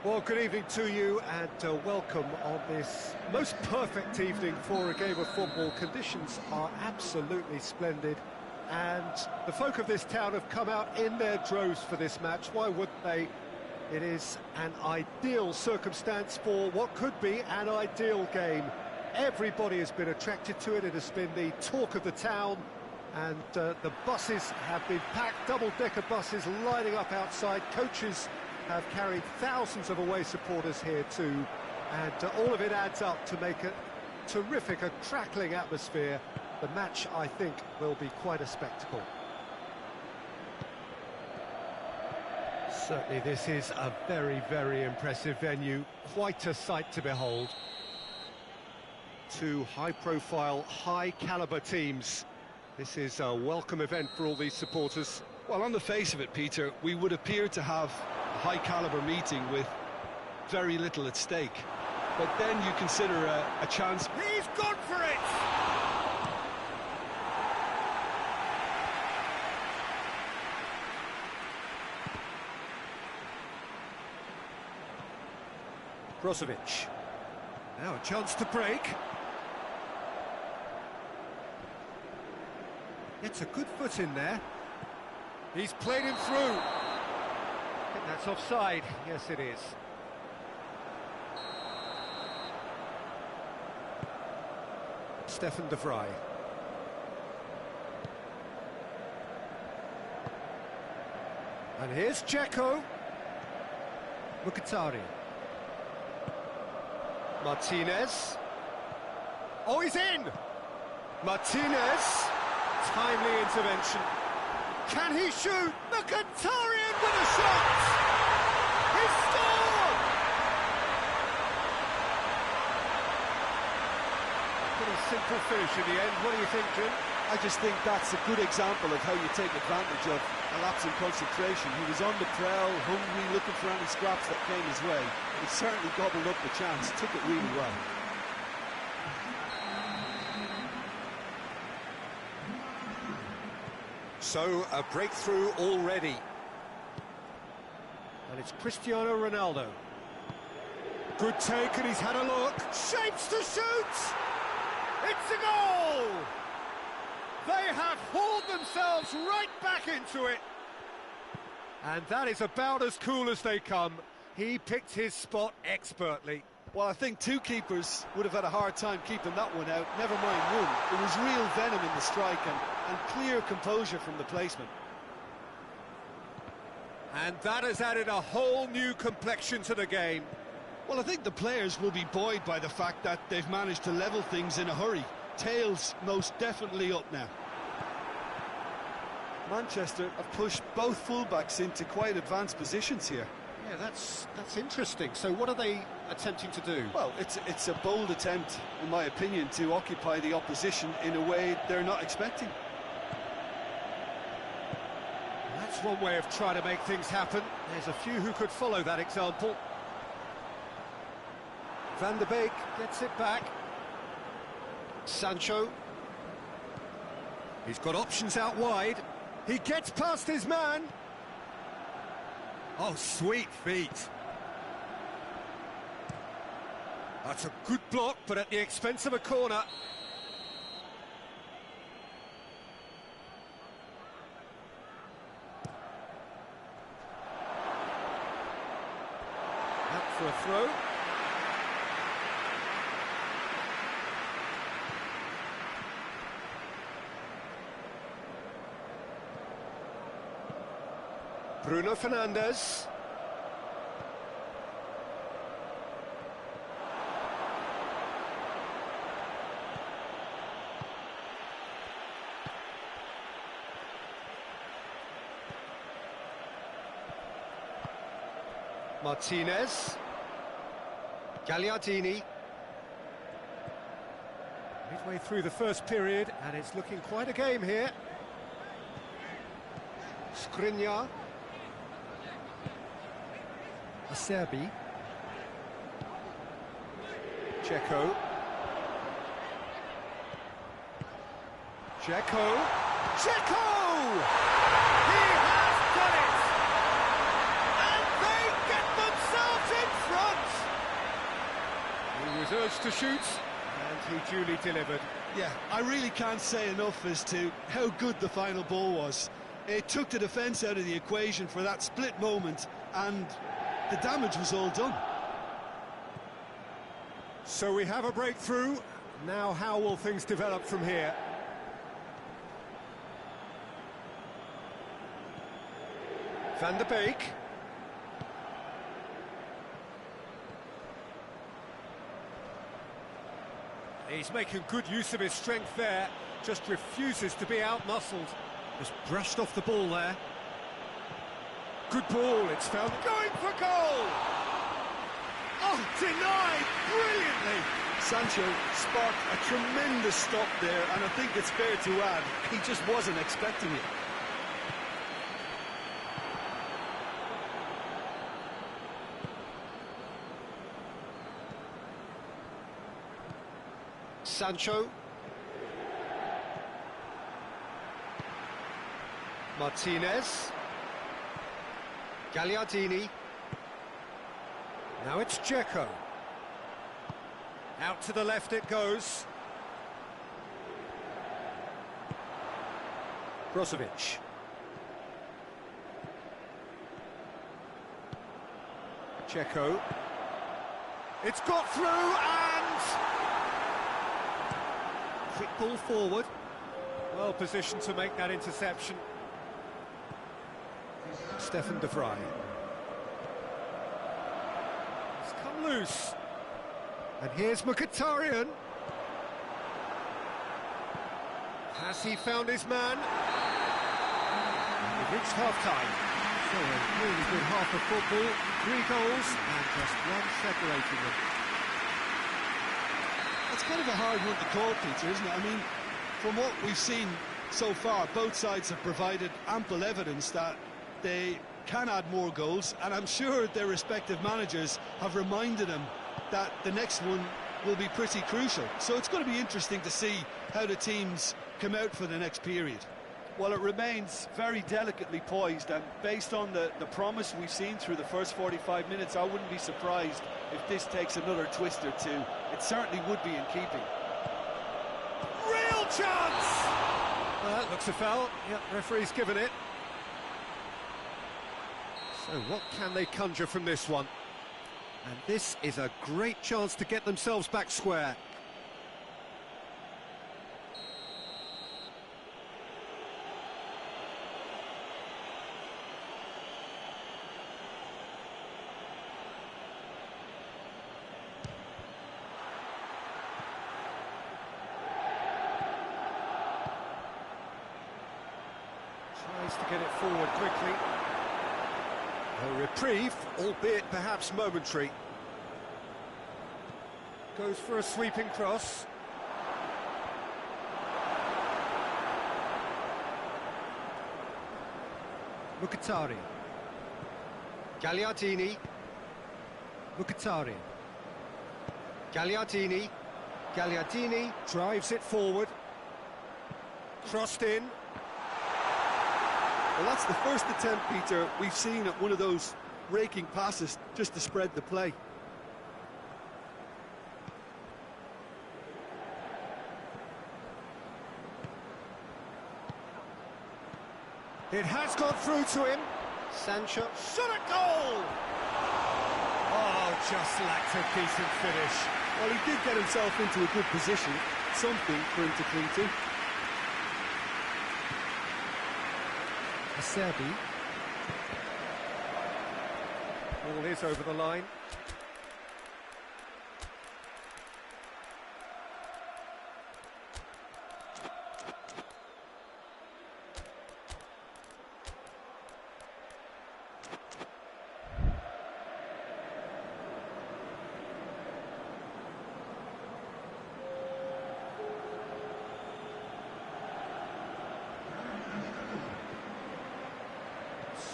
Well, good evening to you and welcome on this most perfect evening for a game of football. Conditions are absolutely splendid and the folk of this town have come out in their droves for this match. Why wouldn't they? It is an ideal circumstance for what could be an ideal game. Everybody has been attracted to it. It has been the talk of the town, and the buses have been packed, double-decker buses lining up outside. Coaches have carried thousands of away supporters here too, and all of it adds up to make a terrific, a crackling atmosphere. The match, I think, will be quite a spectacle. Certainly this is a very, very impressive venue, quite a sight to behold. Two high-profile, high-caliber teams. This is a welcome event for all these supporters. Well, on the face of it, Peter, we would appear to have a high-caliber meeting with very little at stake. But then you consider a chance. He's gone for it! Brozovic. Now a chance to break. Gets a good foot in there. He's played him through. I think that's offside. Yes, it is. Stefan de Vrij. And here's Dzeko. Mkhitaryan. Martinez. Oh, he's in! Martinez. Timely intervention. Can he shoot? Mkhitaryan with a shot! He scored! Pretty simple finish in the end. What do you think, Jim? I just think that's a good example of how you take advantage of a lapse in concentration. He was on the prowl, hungry, looking for any scraps that came his way. He certainly gobbled up the chance, took it really well. So, a breakthrough already. And it's Cristiano Ronaldo. Good take, and he's had a look. Shapes to shoot! It's a goal! They have hauled themselves right back into it. And that is about as cool as they come. He picked his spot expertly. Well, I think two keepers would have had a hard time keeping that one out, never mind one. There was real venom in the strike and clear composure from the placement. And that has added a whole new complexion to the game. Well, I think the players will be buoyed by the fact that they've managed to level things in a hurry. Tails most definitely up now. Manchester have pushed both fullbacks into quite advanced positions here. Yeah, that's interesting. So what are they attempting to do? Well, it's a bold attempt, in my opinion, to occupy the opposition in a way they're not expecting. That's one way of trying to make things happen. There's a few who could follow that example. Van der Beek gets it back. Sancho. He's got options out wide. He gets past his man. Oh, sweet feet. That's a good block, but at the expense of a corner. Out for a throw. Bruno Fernandes. Martinez. Gagliardini. Midway through the first period, and it's looking quite a game here. Skriniar. Acerbi. Dzeko. Dzeko! He has done it! And they get themselves in was urged to shoot, and he duly delivered. Yeah, I really can't say enough as to how good the final ball was. It took the defence out of the equation for that split moment, and the damage was all done. So we have a breakthrough. Now how will things develop from here? Van der Beek. He's making good use of his strength there, just refuses to be out-muscled. Just brushed off the ball there. Good ball, it's found. Going for goal! Oh, denied brilliantly! Sancho sparked a tremendous stop there, and I think it's fair to add, he just wasn't expecting it. Sancho. Martinez. Gagliardini. Now it's Dzeko. Out to the left it goes. Brozovic. Dzeko. It's got through and... quick ball forward. Well positioned to make that interception. Stefan de Vrij. It's come loose. And here's Mkhitaryan. Has he found his man? We've reached half-time. So a really good half of football. 3 goals and just one separating them. It's kind of a hard one to call, Peter, isn't it? I mean, from what we've seen so far, both sides have provided ample evidence that they can add more goals, and I'm sure their respective managers have reminded them that the next one will be pretty crucial. So it's going to be interesting to see how the teams come out for the next period. Well, it remains very delicately poised, and based on the promise we've seen through the first 45 minutes, I wouldn't be surprised if this takes another twist or two. It certainly would be in keeping. Real chance! Well, that looks a foul. Yep, referee's given it. So what can they conjure from this one? And this is a great chance to get themselves back square. Tries to get it forward quickly. A reprieve, albeit perhaps momentary. Goes for a sweeping cross. Mkhitaryan. Gagliardini. Mkhitaryan. Gagliardini. Gagliardini drives it forward. Crossed in. Well, that's the first attempt, Peter, we've seen at one of those raking passes just to spread the play. It has gone through to him. Sancho shot at goal! Oh, just lacked a decent finish. Well, he did get himself into a good position, something for him to cling to. Acerbi. Ball is over the line.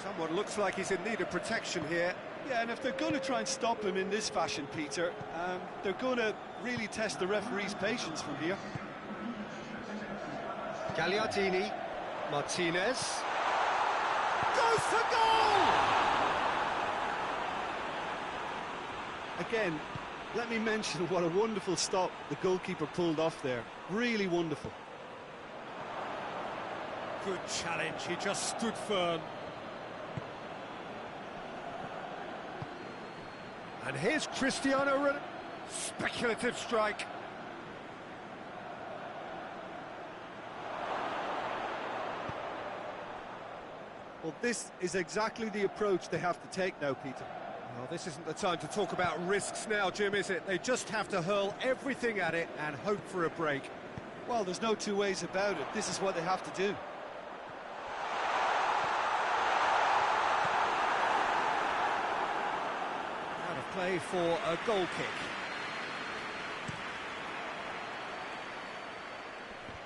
Someone looks like he's in need of protection here. Yeah, and if they're going to try and stop him in this fashion, Peter, they're going to really test the referee's patience from here. Gagliardini. Martinez. Goes for goal! Again, let me mention what a wonderful stop the goalkeeper pulled off there. Really wonderful. Good challenge, he just stood firm. And here's Cristiano Ronaldo. Speculative strike. Well, this is exactly the approach they have to take now, Peter. Well, this isn't the time to talk about risks now, Jim, is it? They just have to hurl everything at it and hope for a break. Well, there's no two ways about it. This is what they have to do. Out of play for a goal kick.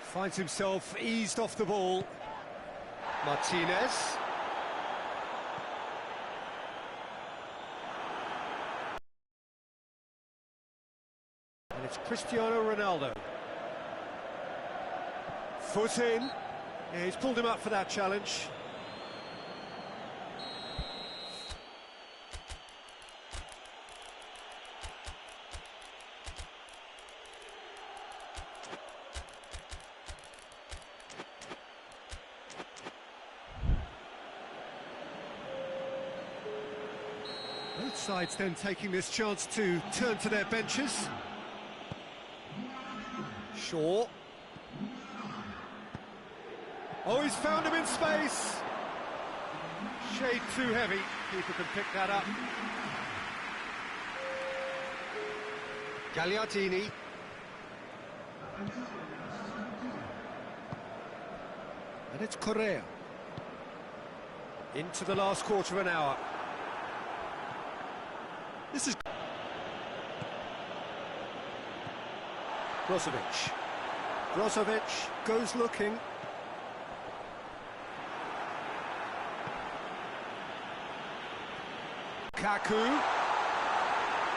Finds himself eased off the ball. Martinez. And it's Cristiano Ronaldo. Foot in. Yeah, he's pulled him up for that challenge. Both sides then taking this chance to turn to their benches. Shaw. Oh, he's found him in space. Shade too heavy. Keeper can pick that up. Gagliardini. And it's Correa. Into the last quarter of an hour. This is... Brozovic. Brozovic goes looking. Kaku.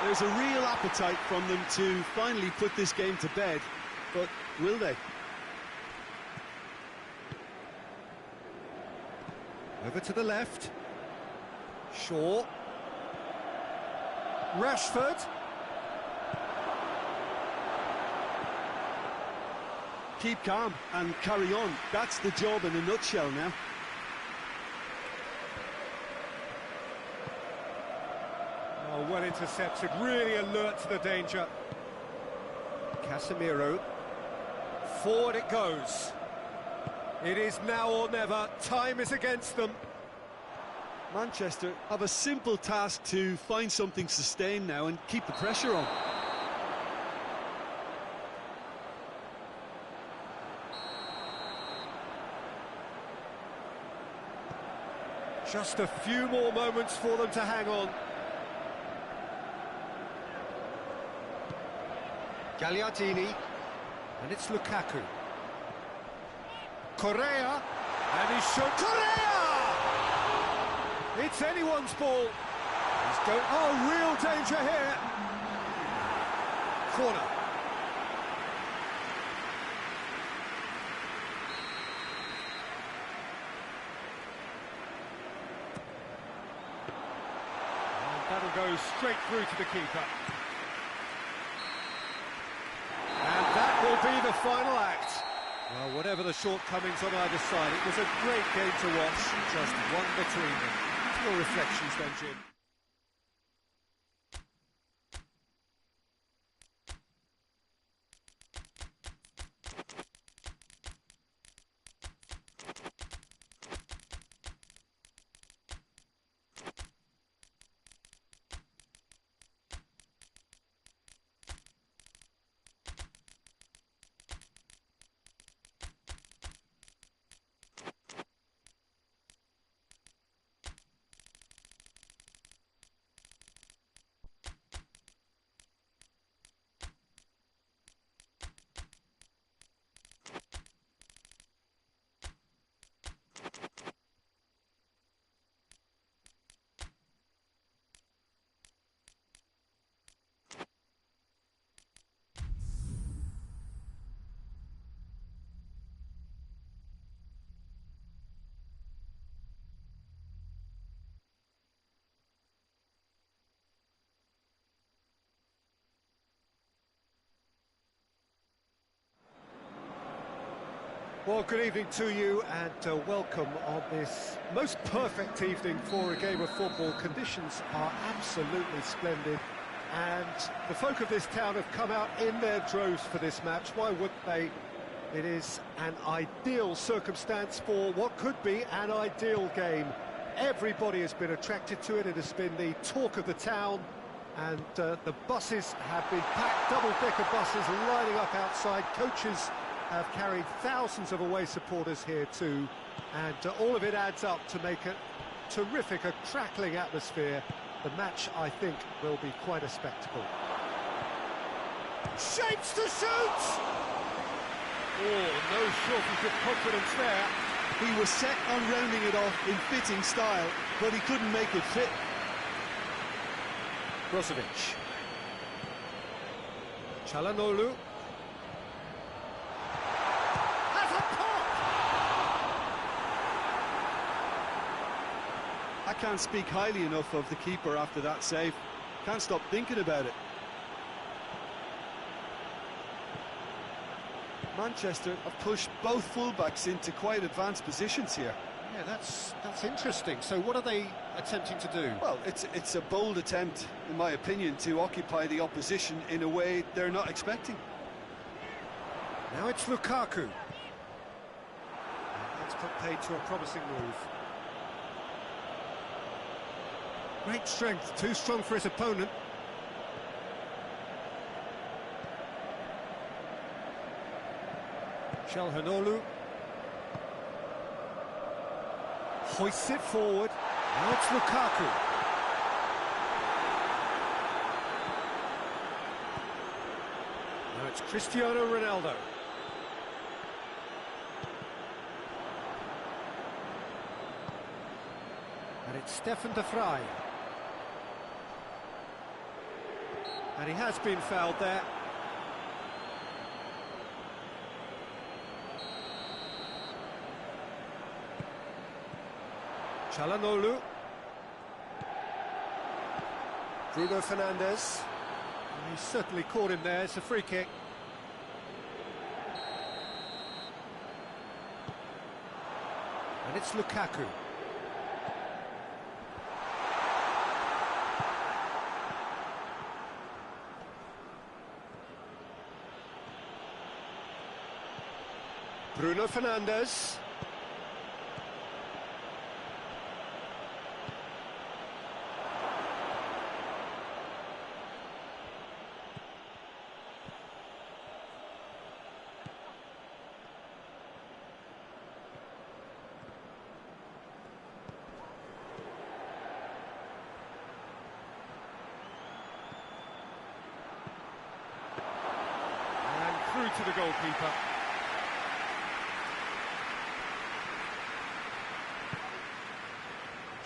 There's a real appetite from them to finally put this game to bed, but will they? Over to the left. Shaw. Rashford. Keep calm and carry on. That's the job in a nutshell now. Oh, well intercepted, really alert to the danger. Casemiro. Forward it goes. It is now or never. Time is against them. Manchester have a simple task to find something sustained now and keep the pressure on. Just a few more moments for them to hang on. Gagliardini, and it's Lukaku. Correa, and he's shown Correa! It's anyone's ball. He's going, oh, real danger here. Corner. And that'll go straight through to the keeper. And that will be the final act. Well, whatever the shortcomings on either side, it was a great game to watch, just one between them. Your reflections then, Jim? Well, good evening to you and welcome on this most perfect evening for a game of football. Conditions are absolutely splendid and the folk of this town have come out in their droves for this match. Why wouldn't they? It is an ideal circumstance for what could be an ideal game. Everybody has been attracted to it. It has been the talk of the town, and the buses have been packed, double-decker buses lining up outside. Coaches have carried thousands of away supporters here too, and all of it adds up to make a terrific, a crackling atmosphere. The match, I think, will be quite a spectacle. Shapes to shoot! Oh, no shortage of confidence there. He was set on rounding it off in fitting style, but he couldn't make it fit. Brozovic. Çalhanoğlu. Has a pop! I can't speak highly enough of the keeper after that save. Can't stop thinking about it. Manchester have pushed both fullbacks into quite advanced positions here. Yeah, that's interesting. So what are they attempting to do? Well, it's a bold attempt, in my opinion, to occupy the opposition in a way they're not expecting. Now it's Lukaku. That's put paid to a promising move. Great strength, too strong for his opponent. Çalhanoğlu hoists it forward. Now it's Lukaku. Now it's Cristiano Ronaldo. And it's Stefan de Vrij. And he has been fouled there. Çalhanoğlu. Bruno Fernandes. And he's certainly caught him there. It's a free kick. And it's Lukaku. Bruno Fernandes. And through to the goalkeeper.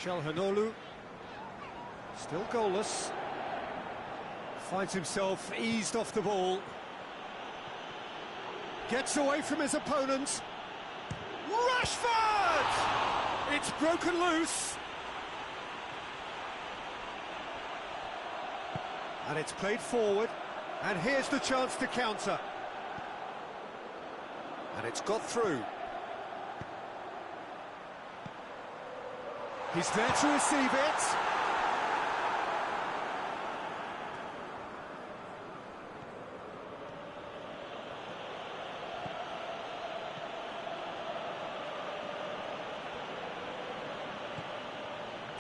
Çalhanoğlu, still goalless, finds himself eased off the ball, gets away from his opponent, Rashford! It's broken loose, and it's played forward, and here's the chance to counter, and it's got through. He's there to receive it.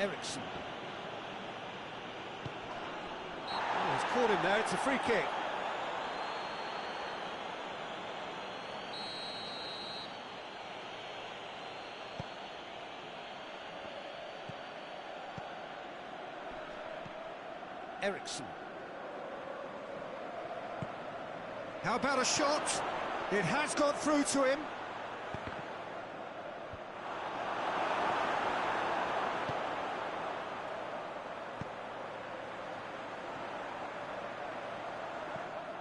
Eriksson. Oh, he's caught him there, it's a free kick. Eriksson. How about a shot? It has got through to him.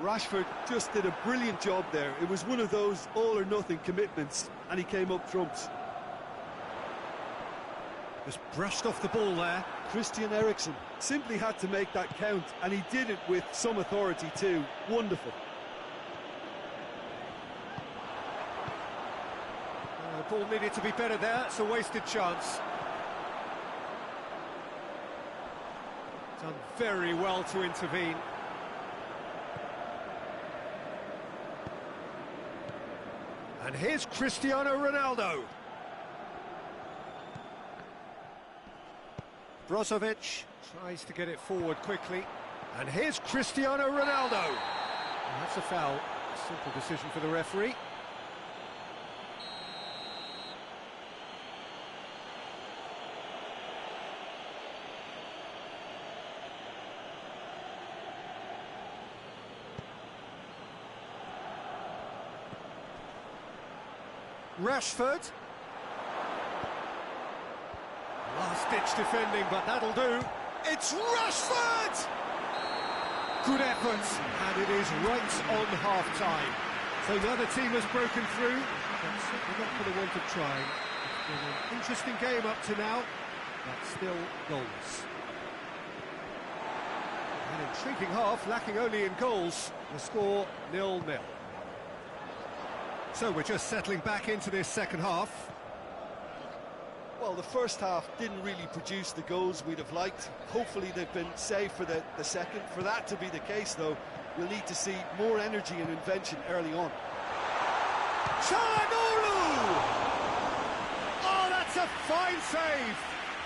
Rashford just did a brilliant job there. It was one of those all-or-nothing commitments, and he came up trumps. Just brushed off the ball there. Christian Eriksen simply had to make that count, and he did it with some authority too. Wonderful. Ball needed to be better there, it's a wasted chance. Done very well to intervene. And here's Cristiano Ronaldo. Brozovic tries to get it forward quickly. And here's Cristiano Ronaldo. And that's a foul. A simple decision for the referee. Rashford. Last-ditch defending, but that'll do. It's Rashford! Good effort, and it is right on half-time. So the other team has broken through, but certainly not for the want of trying. It's been an interesting game up to now, but still goals. An intriguing half, lacking only in goals. The score 0-0. So we're just settling back into this second half. Well, the first half didn't really produce the goals we'd have liked. Hopefully they've been saved for the second. For that to be the case, though, we'll need to see more energy and invention early on. Çalhanoğlu! Oh, that's a fine save!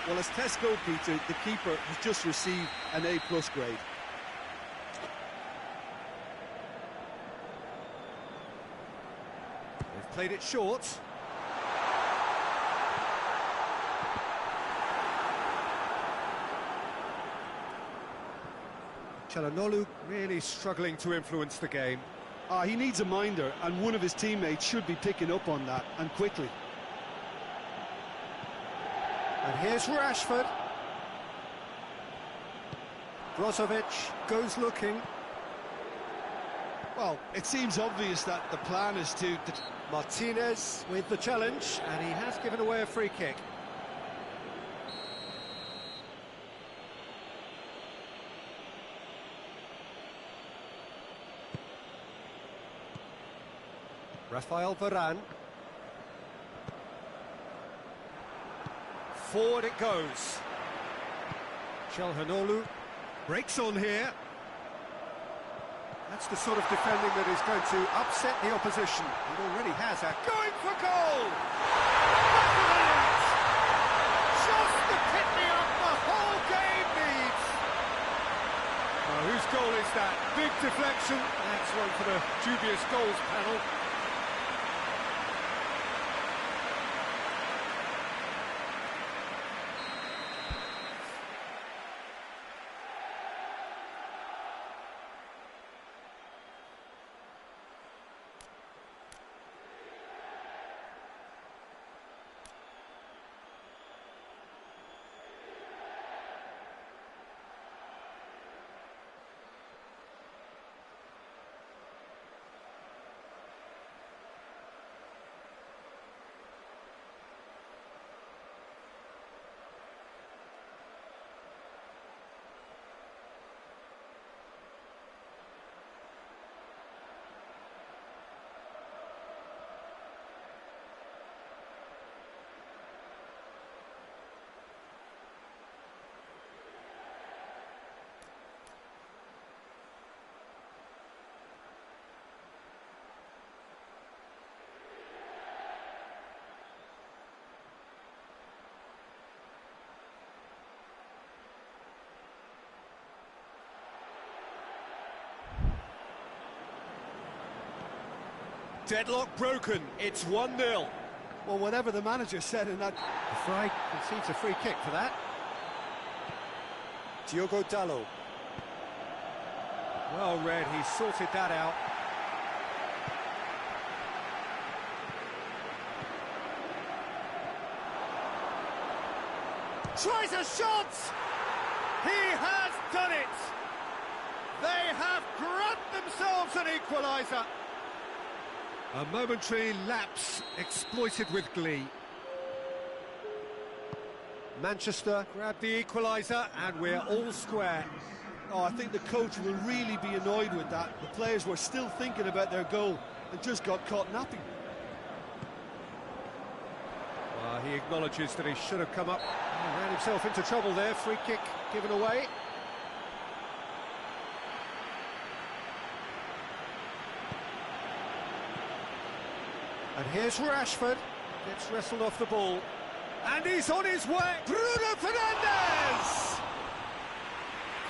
Well, as test goalkeeper, the keeper has just received an A+ grade. They've played it short. Çalhanoğlu really struggling to influence the game. He needs a minder, and one of his teammates should be picking up on that, and quickly. And here's Rashford. Brozovic goes looking. Well, it seems obvious that the plan is to... Martinez with the challenge, and he has given away a free kick. Rafael Varane. Forward it goes. Çalhanoğlu breaks on here. That's the sort of defending that is going to upset the opposition. It already has that. Going for goal! Brilliant! Just the pick-me-up the whole game needs. Well, whose goal is that? Big deflection. That's one for the dubious goals panel. Deadlock broken, it's 1-0. Well, whatever the manager said in that... The Fry concedes a free kick for that. Diogo Dalot. Well read, he sorted that out. Tries a shot! He has done it! They have grabbed themselves an equaliser. A momentary lapse exploited with glee. Manchester grabbed the equaliser and we're all square. Oh, I think the coach will really be annoyed with that. The players were still thinking about their goal and just got caught napping. He acknowledges that he should have come up. He ran himself into trouble there. Free kick given away. And here's Rashford. Gets wrestled off the ball. And he's on his way. Bruno Fernandes!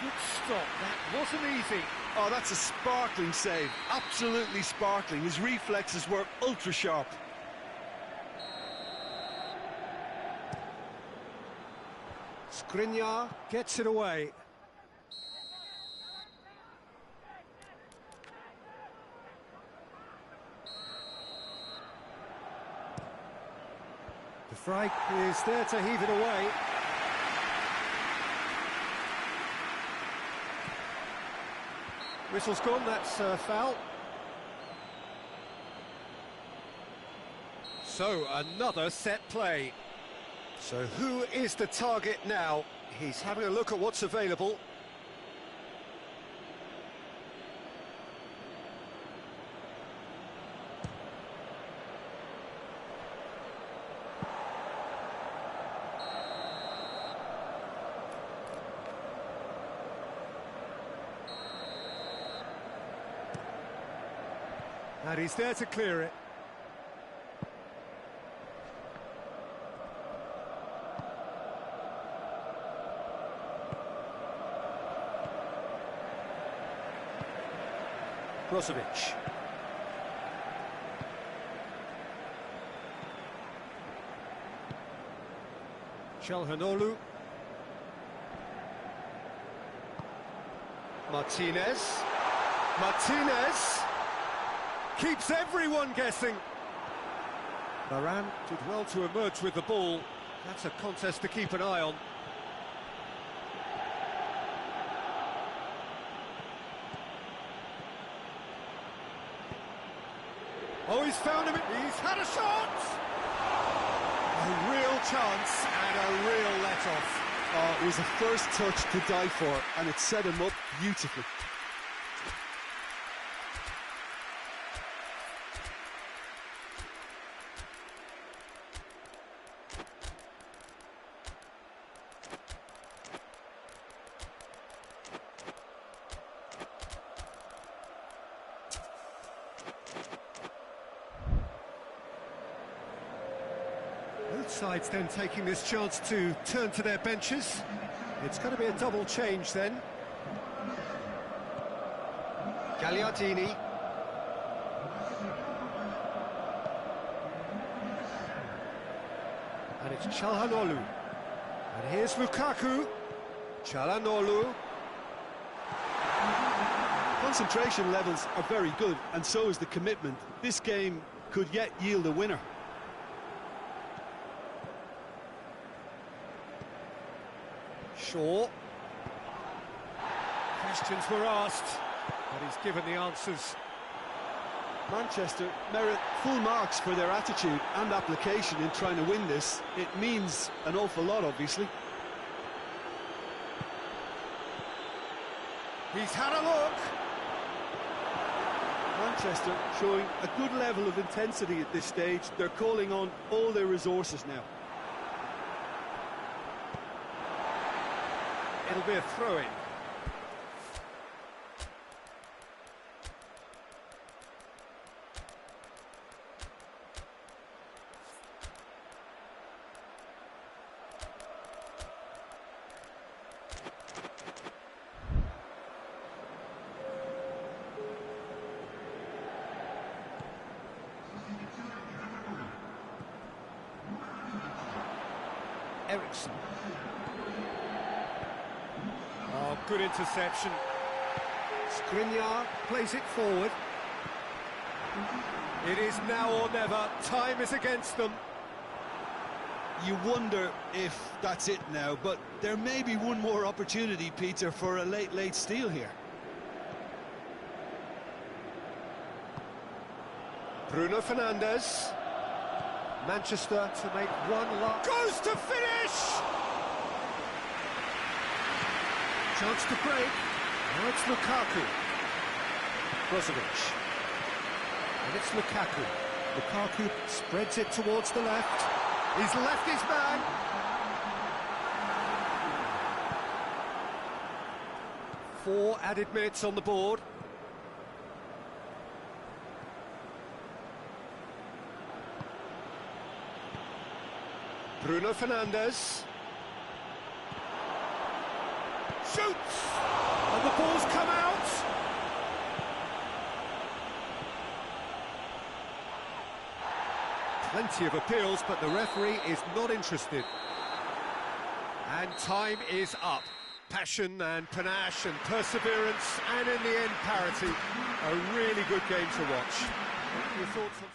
Good stop. That wasn't easy. Oh, that's a sparkling save. Absolutely sparkling. His reflexes were ultra sharp. Skriniar gets it away. De Vrij is there to heave it away. Whistle's gone, that's a foul. So, another set play. So who is the target now? He's having a look at what's available. And he's there to clear it. Brozovic. Çalhanoğlu. Martinez. Martinez keeps everyone guessing. Varane did well to emerge with the ball. That's a contest to keep an eye on. Oh, he's found him. He's had a shot. A real chance and a real let-off. Oh, it was a first touch to die for, and it set him up beautifully. Both sides then taking this chance to turn to their benches. It's going to be a double change then. Gagliardini. And it's Çalhanoğlu. And here's Lukaku. Çalhanoğlu. Concentration levels are very good, and so is the commitment. This game could yet yield a winner. Shaw. Questions were asked, but he's given the answers. Manchester merit full marks for their attitude and application in trying to win this. It means an awful lot, obviously. He's had a look. Manchester showing a good level of intensity at this stage. They're calling on all their resources now. It'll be a throw-in. Ericsson. Oh, good interception. Skriniar plays it forward. It is now or never. Time is against them. You wonder if that's it now, but there may be one more opportunity, Peter, for a late steal here. Bruno Fernandes. Manchester to make one last. Goes to finish! Chance to break. Now it's Lukaku. Brozovic. And it's Lukaku. Lukaku spreads it towards the left. He's left his man. Four added minutes on the board. Bruno Fernandes. Shoots! And the ball's come out. Plenty of appeals, but the referee is not interested. And time is up. Passion and panache and perseverance, and in the end, parity. A really good game to watch. Your thoughts on...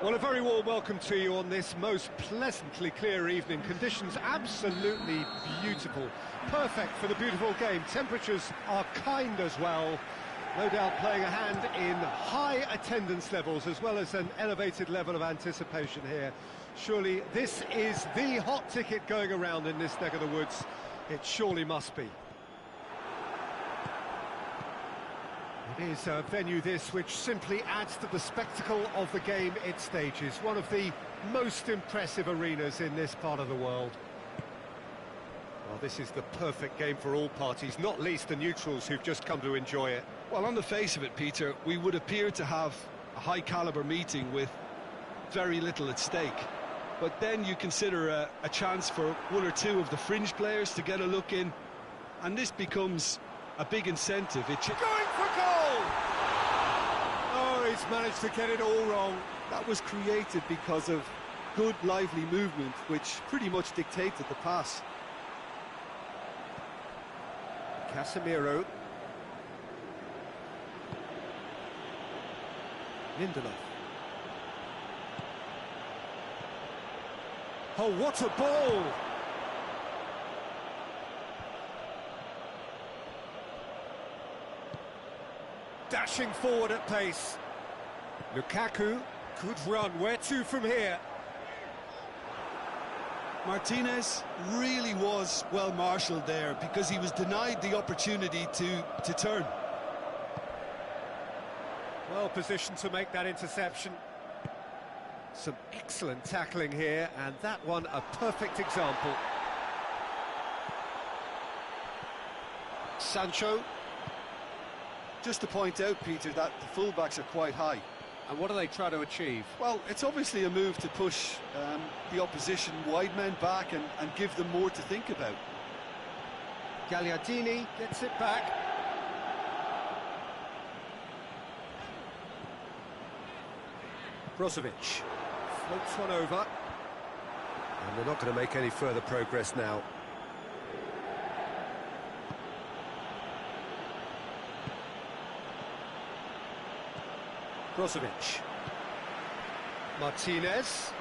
Well, a very warm welcome to you on this most pleasantly clear evening. Conditions absolutely beautiful. Perfect for the beautiful game. Temperatures are kind as well. No doubt playing a hand in high attendance levels as well as an elevated level of anticipation here. Surely this is the hot ticket going around in this neck of the woods. It surely must be. It is a venue this which simply adds to the spectacle of the game it stages. One of the most impressive arenas in this part of the world. Well, this is the perfect game for all parties, not least the neutrals who've just come to enjoy it. Well, on the face of it, Peter, we would appear to have a high-caliber meeting with very little at stake. But then you consider a chance for one or two of the fringe players to get a look in, and this becomes a big incentive. Going for goal! Oh, he's managed to get it all wrong. That was created because of good, lively movement, which pretty much dictated the pass. Casemiro. Lindelof. Oh, what a ball! Dashing forward at pace. Lukaku, good run. Where to from here? Martinez really was well marshalled there because he was denied the opportunity to turn. Well positioned to make that interception. Some excellent tackling here, and that one a perfect example. Sancho. Just to point out, Peter, that the fullbacks are quite high. And what do they try to achieve? Well, it's obviously a move to push the opposition wide men back and give them more to think about. Gagliardini gets it back. Brozovic floats one over. And they're not going to make any further progress now. Brozovic. Martinez.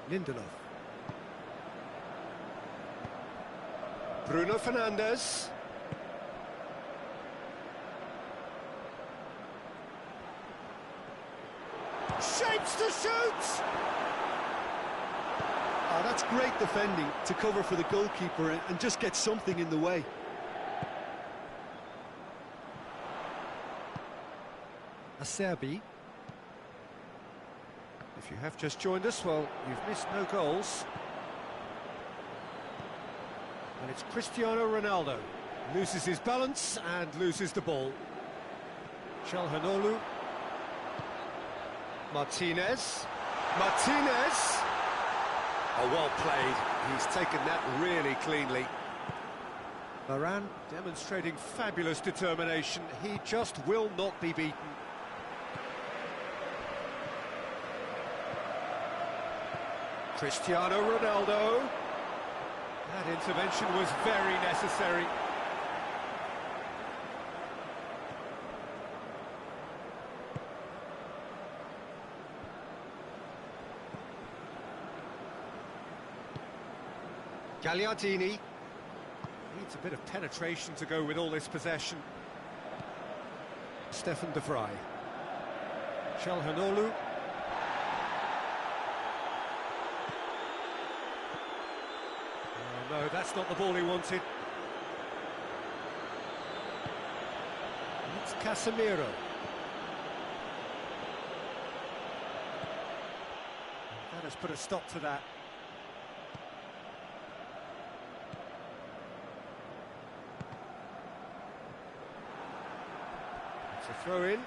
Lindelof. Bruno Fernandes. Shapes to shoot! Oh, that's great defending to cover for the goalkeeper and just get something in the way. Acerbi. If you have just joined us, well, you've missed no goals. And it's Cristiano Ronaldo. Loses his balance and loses the ball. Çalhanoğlu. Martinez. Martinez! Oh, well played. He's taken that really cleanly. Varane demonstrating fabulous determination. He just will not be beaten. Cristiano Ronaldo. That intervention was very necessary. Gagliardini needs a bit of penetration to go with all this possession. Stefan de Vrij. Çalhanoğlu. Oh no, that's not the ball he wanted. It's Casemiro. That has put a stop to that. It's a throw in.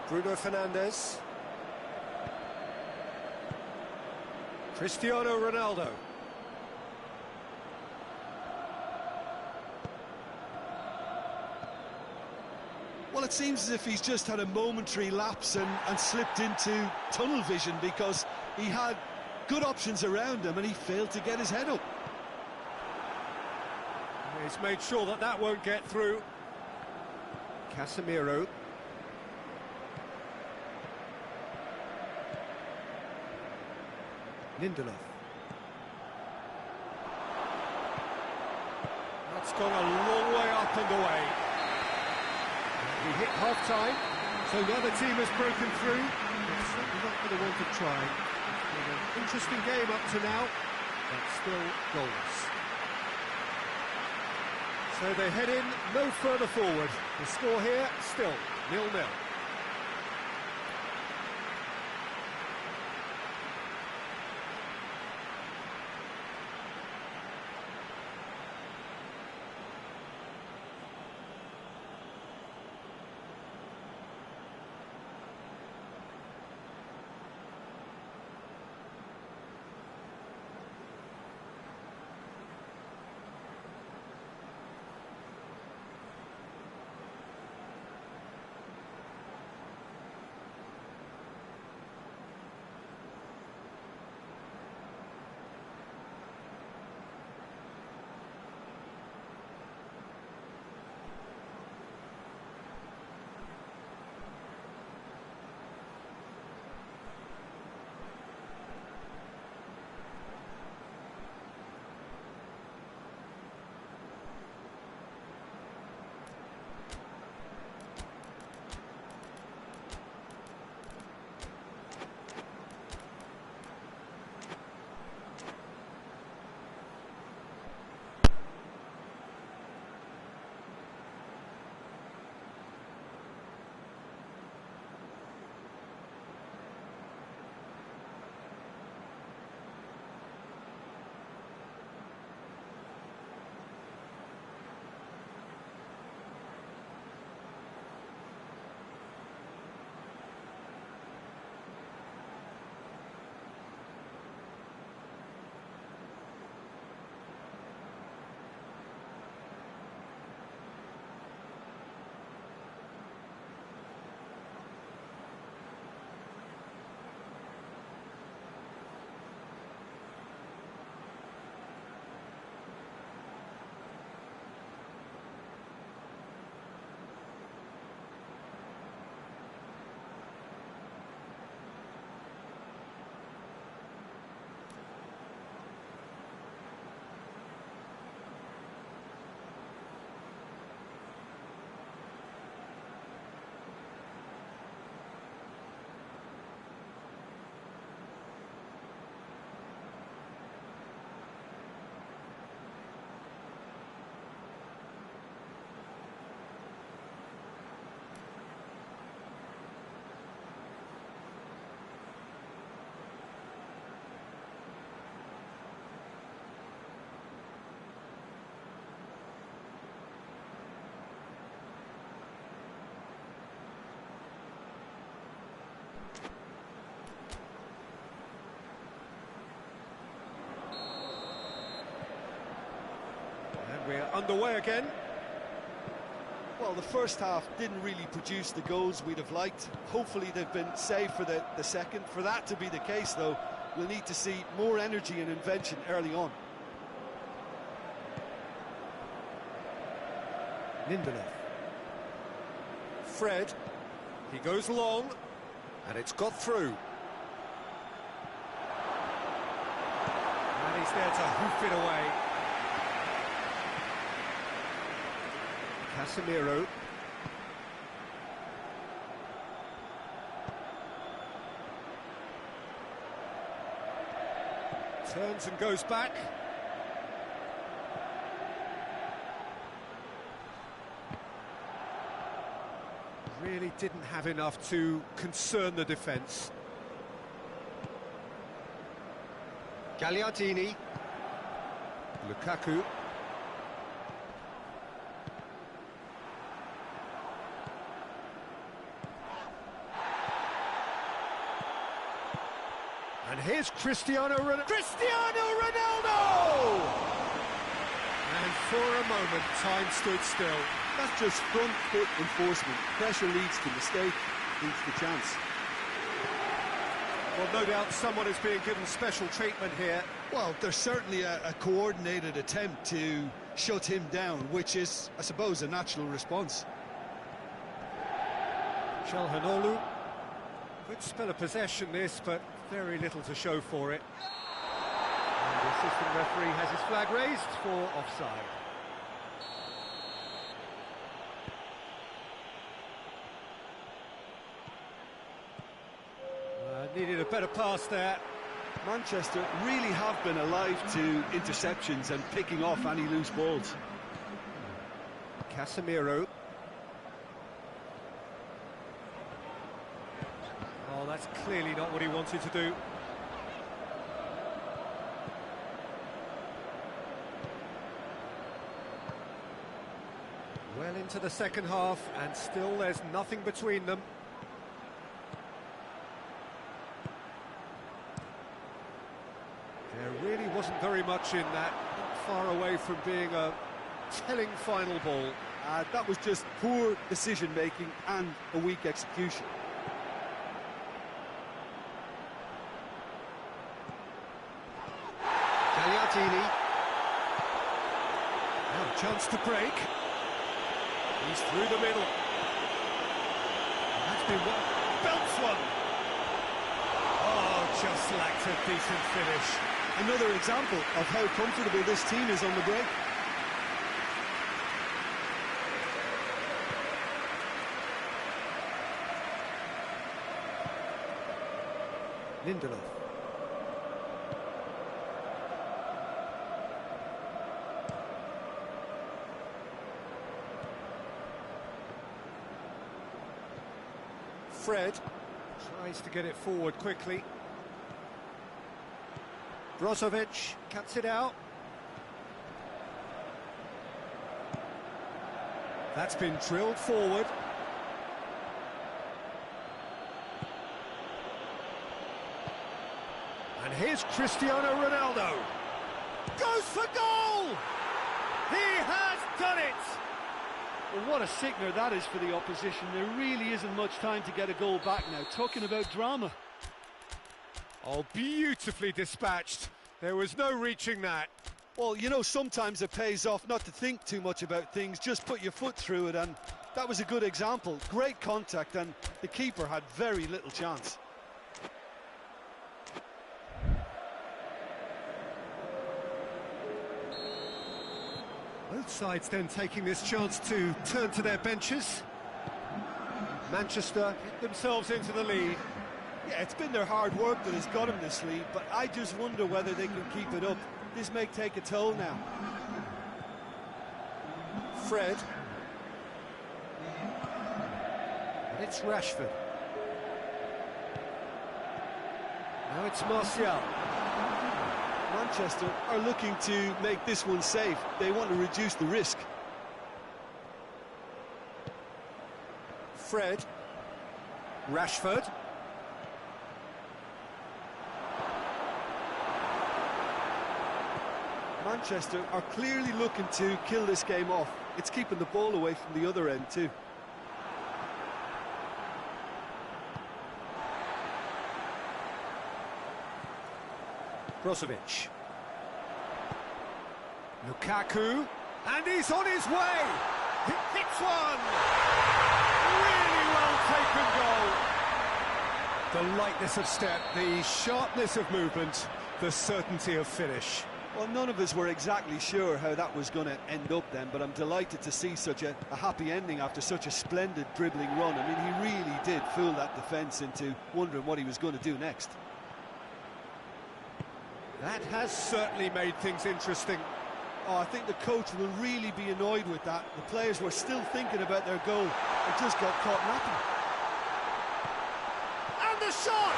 Bruno Fernandes. Cristiano Ronaldo. Well, it seems as if he's just had a momentary lapse and slipped into tunnel vision, because he had good options around him and he failed to get his head up. He's made sure that that won't get through. Casemiro. Lindelof. That's gone a long way up and away. We hit half-time, so the other team has broken through. It's certainly not going to want to try. It's been an interesting game up to now, but still goalless. So they head in no further forward. The score here, still 0-0. And we're underway again. Well, the first half didn't really produce the goals we'd have liked. Hopefully they've been saved for the second. For that to be the case, though, we'll need to see more energy and invention early on. Lindelof. Fred. He goes long, and it's got through. And he's there to hoof it away. Casemiro. Turns and goes back. Really didn't have enough to concern the defence. Gagliardini. Lukaku. And here's Cristiano Ronaldo! And for a moment, time stood still. That's just front foot enforcement. Pressure leads to mistake, leads to chance. Well, no doubt someone is being given special treatment here. Well, there's certainly a coordinated attempt to shut him down, which is, I suppose, a natural response. Calhanoglu. Good spell of possession this, but very little to show for it. And the assistant referee has his flag raised for offside. Needed a better pass there. Manchester really have been alive to interceptions and picking off any loose balls. Casemiro. Oh, that's clearly not what he wanted to do. Well into the second half, and still there's nothing between them. There really wasn't very much in that, not far away from being a telling final ball. That was just poor decision-making and a weak execution. Gagliardini. Now a chance to break. He's through the middle. That's been one. Belts one. Oh, just lacked a decent finish. Another example of how comfortable this team is on the break. Lindelof. Fred tries to get it forward quickly. Brozovic cuts it out. That's been drilled forward. And here's Cristiano Ronaldo. Goes for goal! He has done it! Well, what a sickener that is for the opposition. There really isn't much time to get a goal back now. Talking about drama. Oh, beautifully dispatched. There was no reaching that. Well, you know, sometimes it pays off not to think too much about things, just put your foot through it, and that was a good example. Great contact, and the keeper had very little chance. Both sides then taking this chance to turn to their benches. Manchester get themselves into the lead. Yeah, it's been their hard work that has got them this lead, but I just wonder whether they can keep it up. This may take a toll now. Fred. And it's Rashford. Now it's Martial. Manchester are looking to make this one safe. They want to reduce the risk. Fred. Rashford. Manchester are clearly looking to kill this game off. It's keeping the ball away from the other end too. Brozovic. Lukaku, and he's on his way! He hits one! Really well taken goal! The lightness of step, the sharpness of movement, the certainty of finish. Well, none of us were exactly sure how that was going to end up then, but I'm delighted to see such a happy ending after such a splendid dribbling run. I mean, he really did fool that defence into wondering what he was going to do next. That has certainly made things interesting. Oh, I think the coach will really be annoyed with that. The players were still thinking about their goal and just got caught napping. And the shot!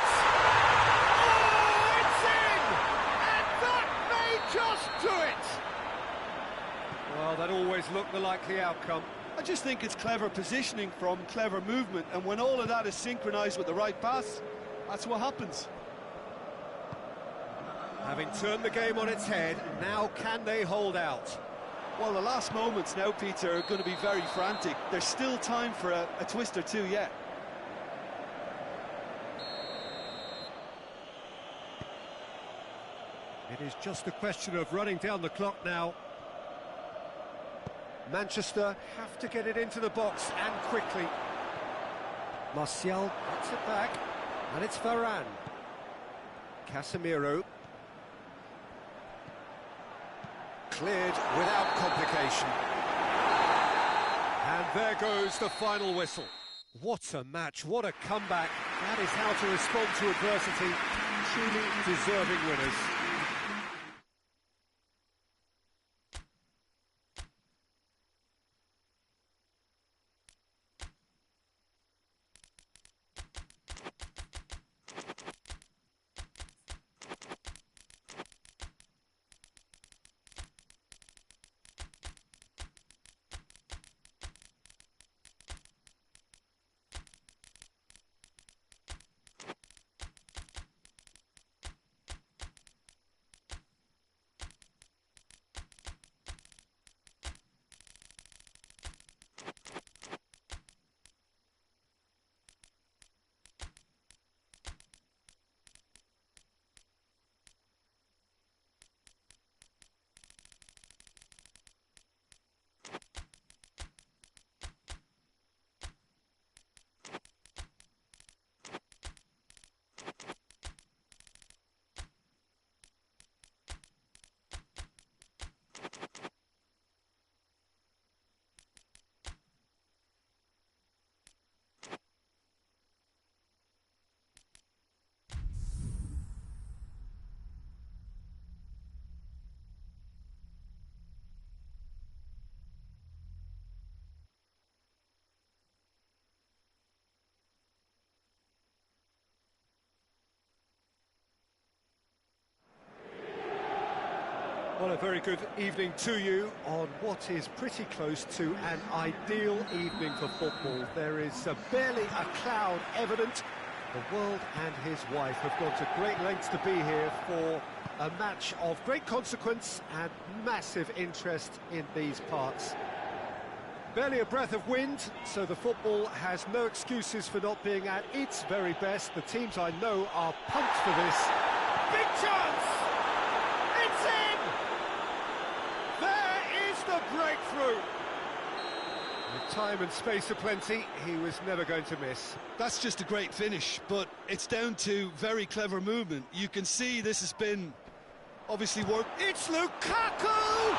Oh, it's in! And that may just do it! Well, that always looked the likely outcome. I just think it's clever positioning from clever movement, and when all of that is synchronised with the right pass, that's what happens. Having turned the game on its head, now can they hold out? Well, the last moments now, Peter, are going to be very frantic. There's still time for a twist or two yet. It is just a question of running down the clock now. Manchester have to get it into the box, and quickly. Martial puts it back, and it's Varane. Casemiro. Cleared without complication. And there goes the final whistle. What a match, what a comeback. That is how to respond to adversity. Truly deserving winners. Well, a very good evening to you on what is pretty close to an ideal evening for football. There is barely a cloud evident. The world and his wife have gone to great lengths to be here for a match of great consequence and massive interest in these parts. Barely a breath of wind, so the football has no excuses for not being at its very best. The teams I know are pumped for this. Big chance! It's in! There is the breakthrough! With time and space aplenty, he was never going to miss. That's just a great finish, but it's down to very clever movement. You can see this has been obviously work. It's Lukaku!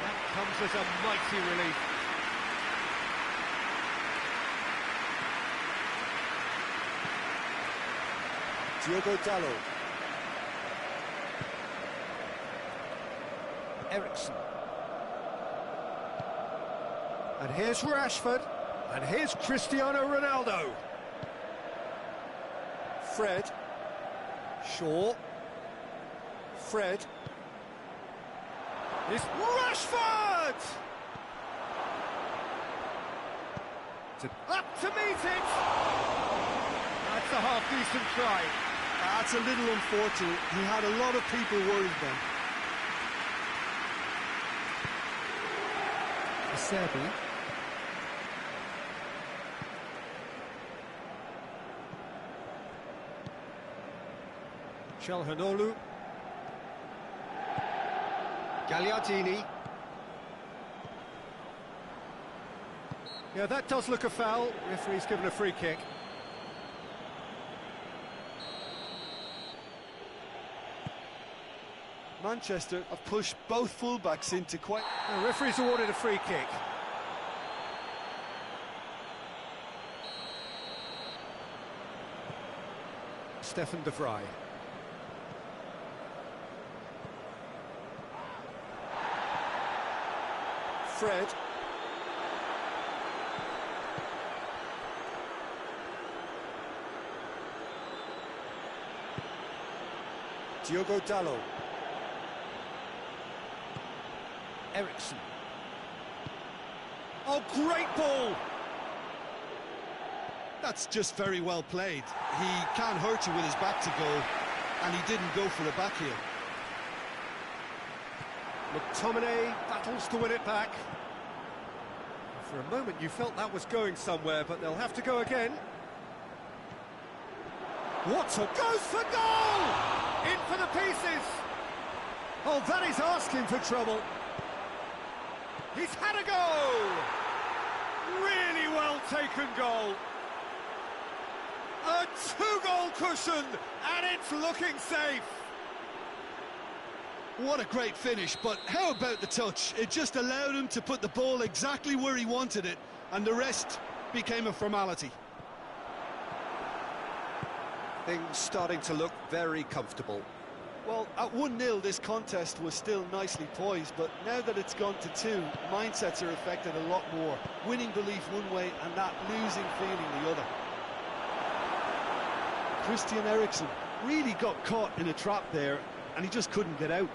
That comes as a mighty relief. Diogo Dalot. Ericsson. And here's Rashford. And here's Cristiano Ronaldo. Fred. Shaw. Fred. It's Rashford! Up to meet it! That's a half-decent try. That's a little unfortunate. He had a lot of people worried then. Serbi. Calhanoglu. Gagliardini. Yeah, that does look a foul. Referee's given a free kick. Manchester have pushed both fullbacks into quite... The referee's awarded a free kick. Stefan de Vrij. Fred. Diogo Dalot. Ericsson. Oh, great ball! That's just very well played. He can't hurt you with his back to goal, and he didn't go for the back heel. McTominay battles to win it back. For a moment you felt that was going somewhere, but they'll have to go again. Watson goes for goal! In for the pieces! Oh, that is asking for trouble. He's had a go! Really well taken goal. A two-goal cushion, and it's looking safe. What a great finish, but how about the touch? It just allowed him to put the ball exactly where he wanted it, and the rest became a formality. Things starting to look very comfortable. Well, at 1-0, this contest was still nicely poised, but now that it's gone to 2, mindsets are affected a lot more. Winning belief one way and that losing feeling the other. Christian Eriksen really got caught in a trap there, and he just couldn't get out.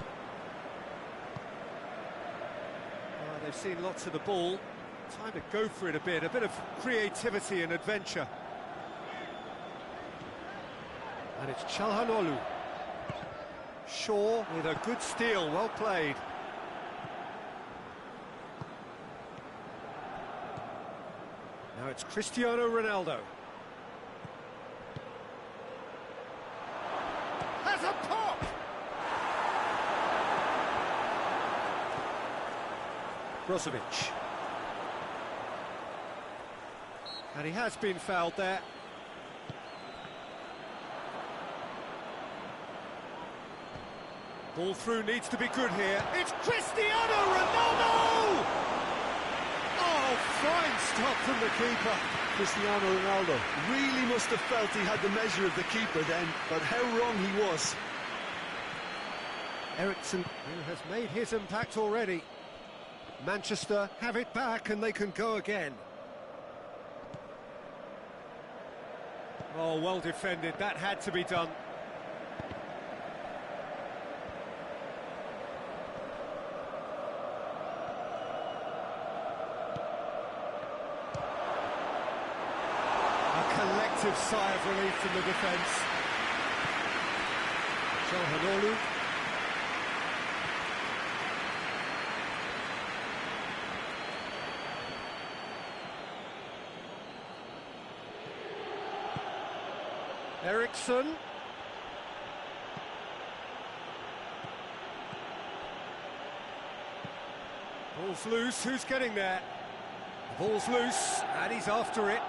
They've seen lots of the ball. Time to go for it a bit of creativity and adventure. And it's Calhanoglu. Shaw with a good steal, well played. Now it's Cristiano Ronaldo. Has a pop! Brozovic. And he has been fouled there. Ball through needs to be good here. It's Cristiano Ronaldo! Oh, fine stop from the keeper. Cristiano Ronaldo really must have felt he had the measure of the keeper then, but how wrong he was. Ericsson, who has made his impact already. Manchester have it back and they can go again. Oh, well defended. That had to be done. Collective sigh of relief from the defence. Calhanoglu. Ericsson. Ball's loose, who's getting there? The ball's loose, and he's after it.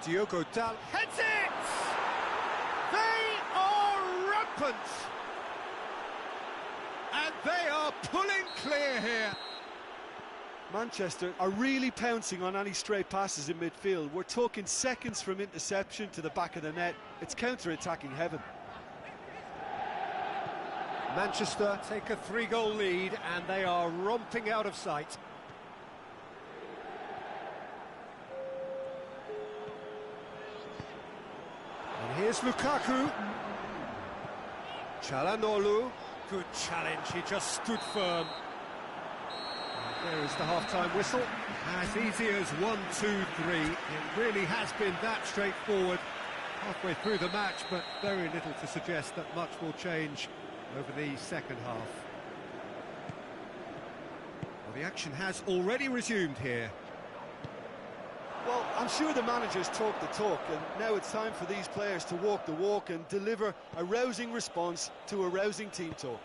Diogo Dalot heads it! They are rampant! And they are pulling clear here. Manchester are really pouncing on any stray passes in midfield. We're talking seconds from interception to the back of the net. It's counter-attacking heaven. Manchester take a 3-goal lead and they are romping out of sight. And here's Lukaku. Calhanoglu. Good challenge, he just stood firm. And there is the half-time whistle. As easy as 1, 2, 3. It really has been that straightforward halfway through the match, but very little to suggest that much will change over the second half. Well, the action has already resumed here. Well, I'm sure the managers talk the talk, and now it's time for these players to walk the walk and deliver a rousing response to a rousing team talk.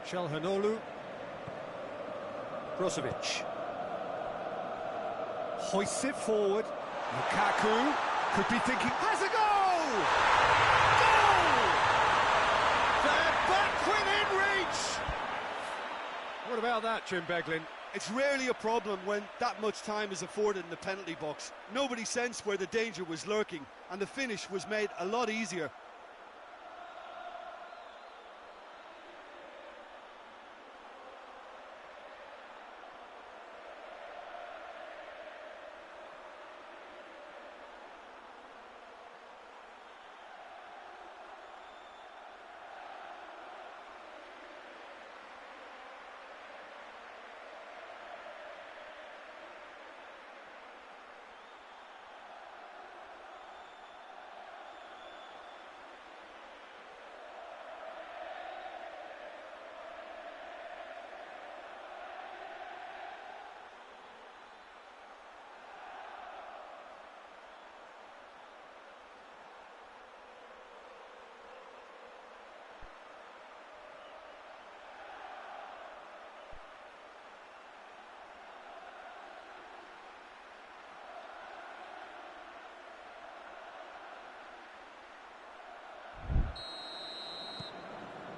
Çalhanoğlu. Brozovic. Hoists it forward. Lukaku could be thinking, has a goal! Goal! They're back within reach! What about that, Jim Beglin? It's rarely a problem when that much time is afforded in the penalty box. Nobody sensed where the danger was lurking, and the finish was made a lot easier.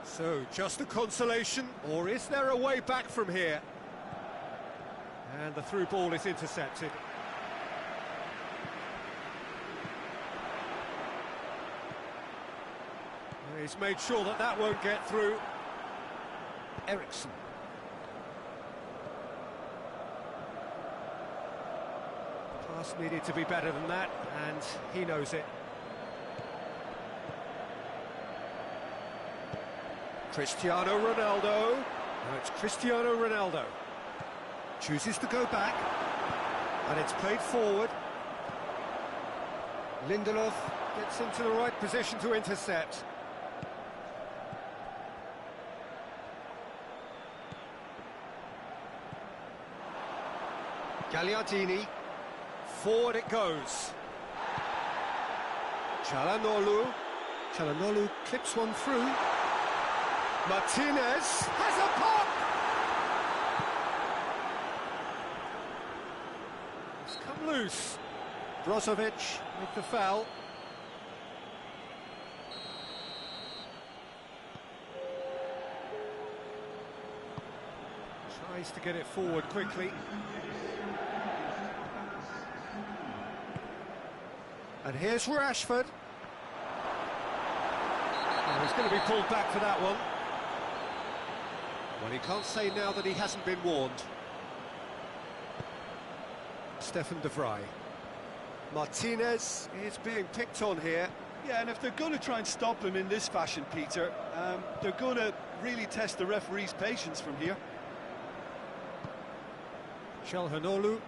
So, just a consolation, or is there a way back from here? And the through ball is intercepted. He's made sure that that won't get through. Eriksson. Pass needed to be better than that, and he knows it. Cristiano Ronaldo. Now it's Cristiano Ronaldo. Chooses to go back. And it's played forward. Lindelof gets into the right position to intercept. Gagliardini. Forward it goes. Çalhanoğlu. Çalhanoğlu clips one through. Martinez has a pop! It's come loose. Brozovic with the foul. Tries to get it forward quickly. And here's Rashford. Oh, he's going to be pulled back for that one. Well, he can't say now that he hasn't been warned. Stefan de Vrij. Martinez is being picked on here. Yeah, and if they're going to try and stop him in this fashion, Peter, they're going to really test the referee's patience from here. Çalhanoğlu.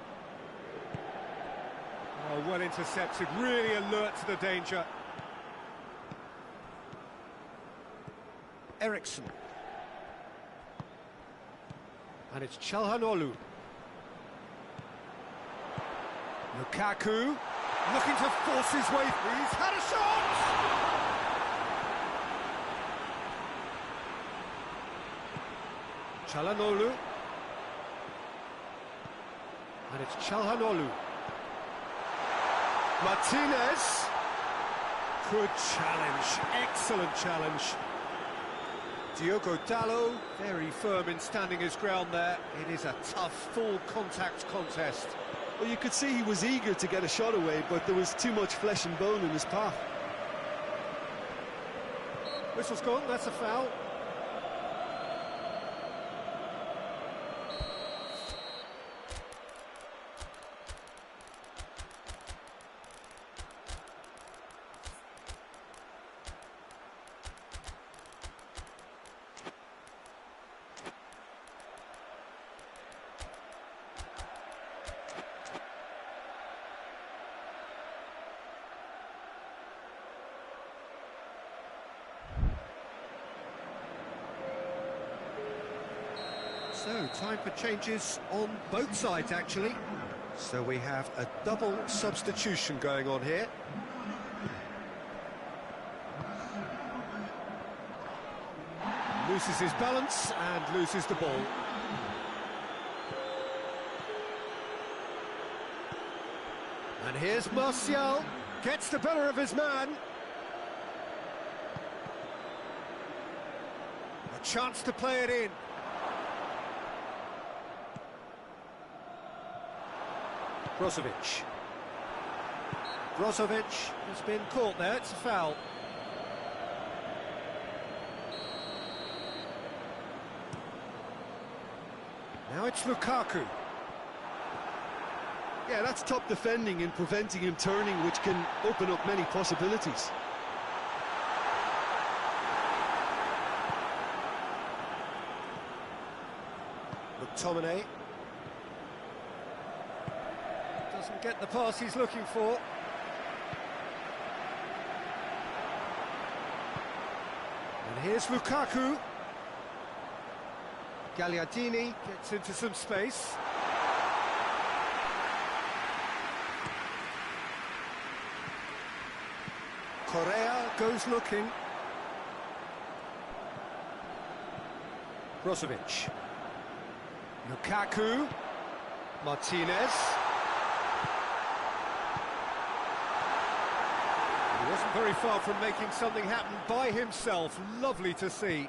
Oh, well intercepted, really alert to the danger. Eriksson. And it's Çalhanoğlu. Lukaku, looking to force his way. He's had a shot! Çalhanoğlu. And it's Çalhanoğlu. Martinez. Good challenge, excellent challenge. Diogo Dalot, very firm in standing his ground there. It is a tough, full-contact contest. Well, you could see he was eager to get a shot away, but there was too much flesh and bone in his path. Whistle's gone, that's a foul. So, time for changes on both sides, actually. So we have a double substitution going on here. Loses his balance and loses the ball. And here's Martial, gets the better of his man. A chance to play it in. Brozovic. Brozovic has been caught there, it's a foul. Now it's Lukaku. Yeah, that's top defending and preventing him turning, which can open up many possibilities. McTominay doesn't get the pass he's looking for. And here's Lukaku. Gagliardini gets into some space. Correa goes looking. Brozovic. Lukaku. Martinez. He wasn't very far from making something happen by himself. Lovely to see.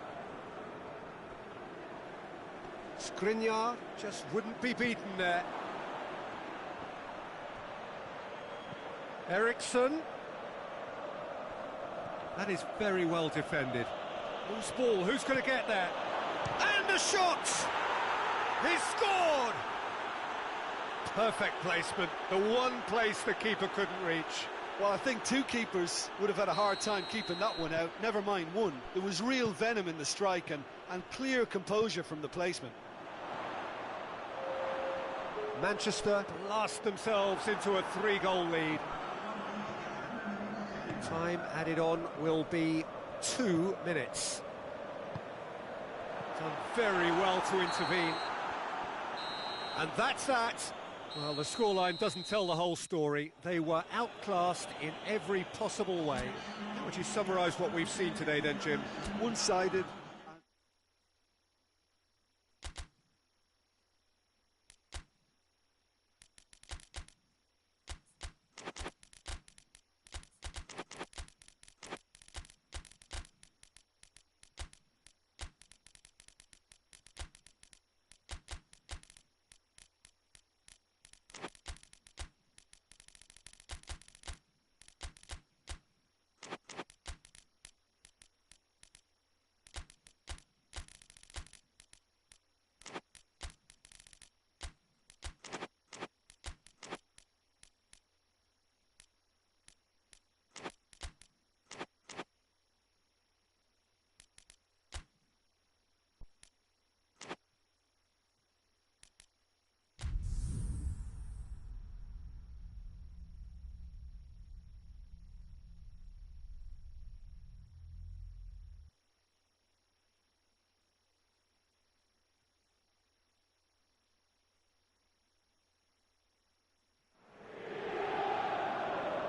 Skriniar just wouldn't be beaten there. Eriksson. That is very well defended. Loose ball, who's going to get there? And a shot! He's scored! Perfect placement, the one place the keeper couldn't reach. Well, I think two keepers would have had a hard time keeping that one out, never mind one. There was real venom in the strike and clear composure from the placement. Manchester blast themselves into a 3-goal lead. Time added on will be 2 minutes. Done very well to intervene. And that's that. Well, the scoreline doesn't tell the whole story. They were outclassed in every possible way. How would you summarise what we've seen today then, Jim? One-sided.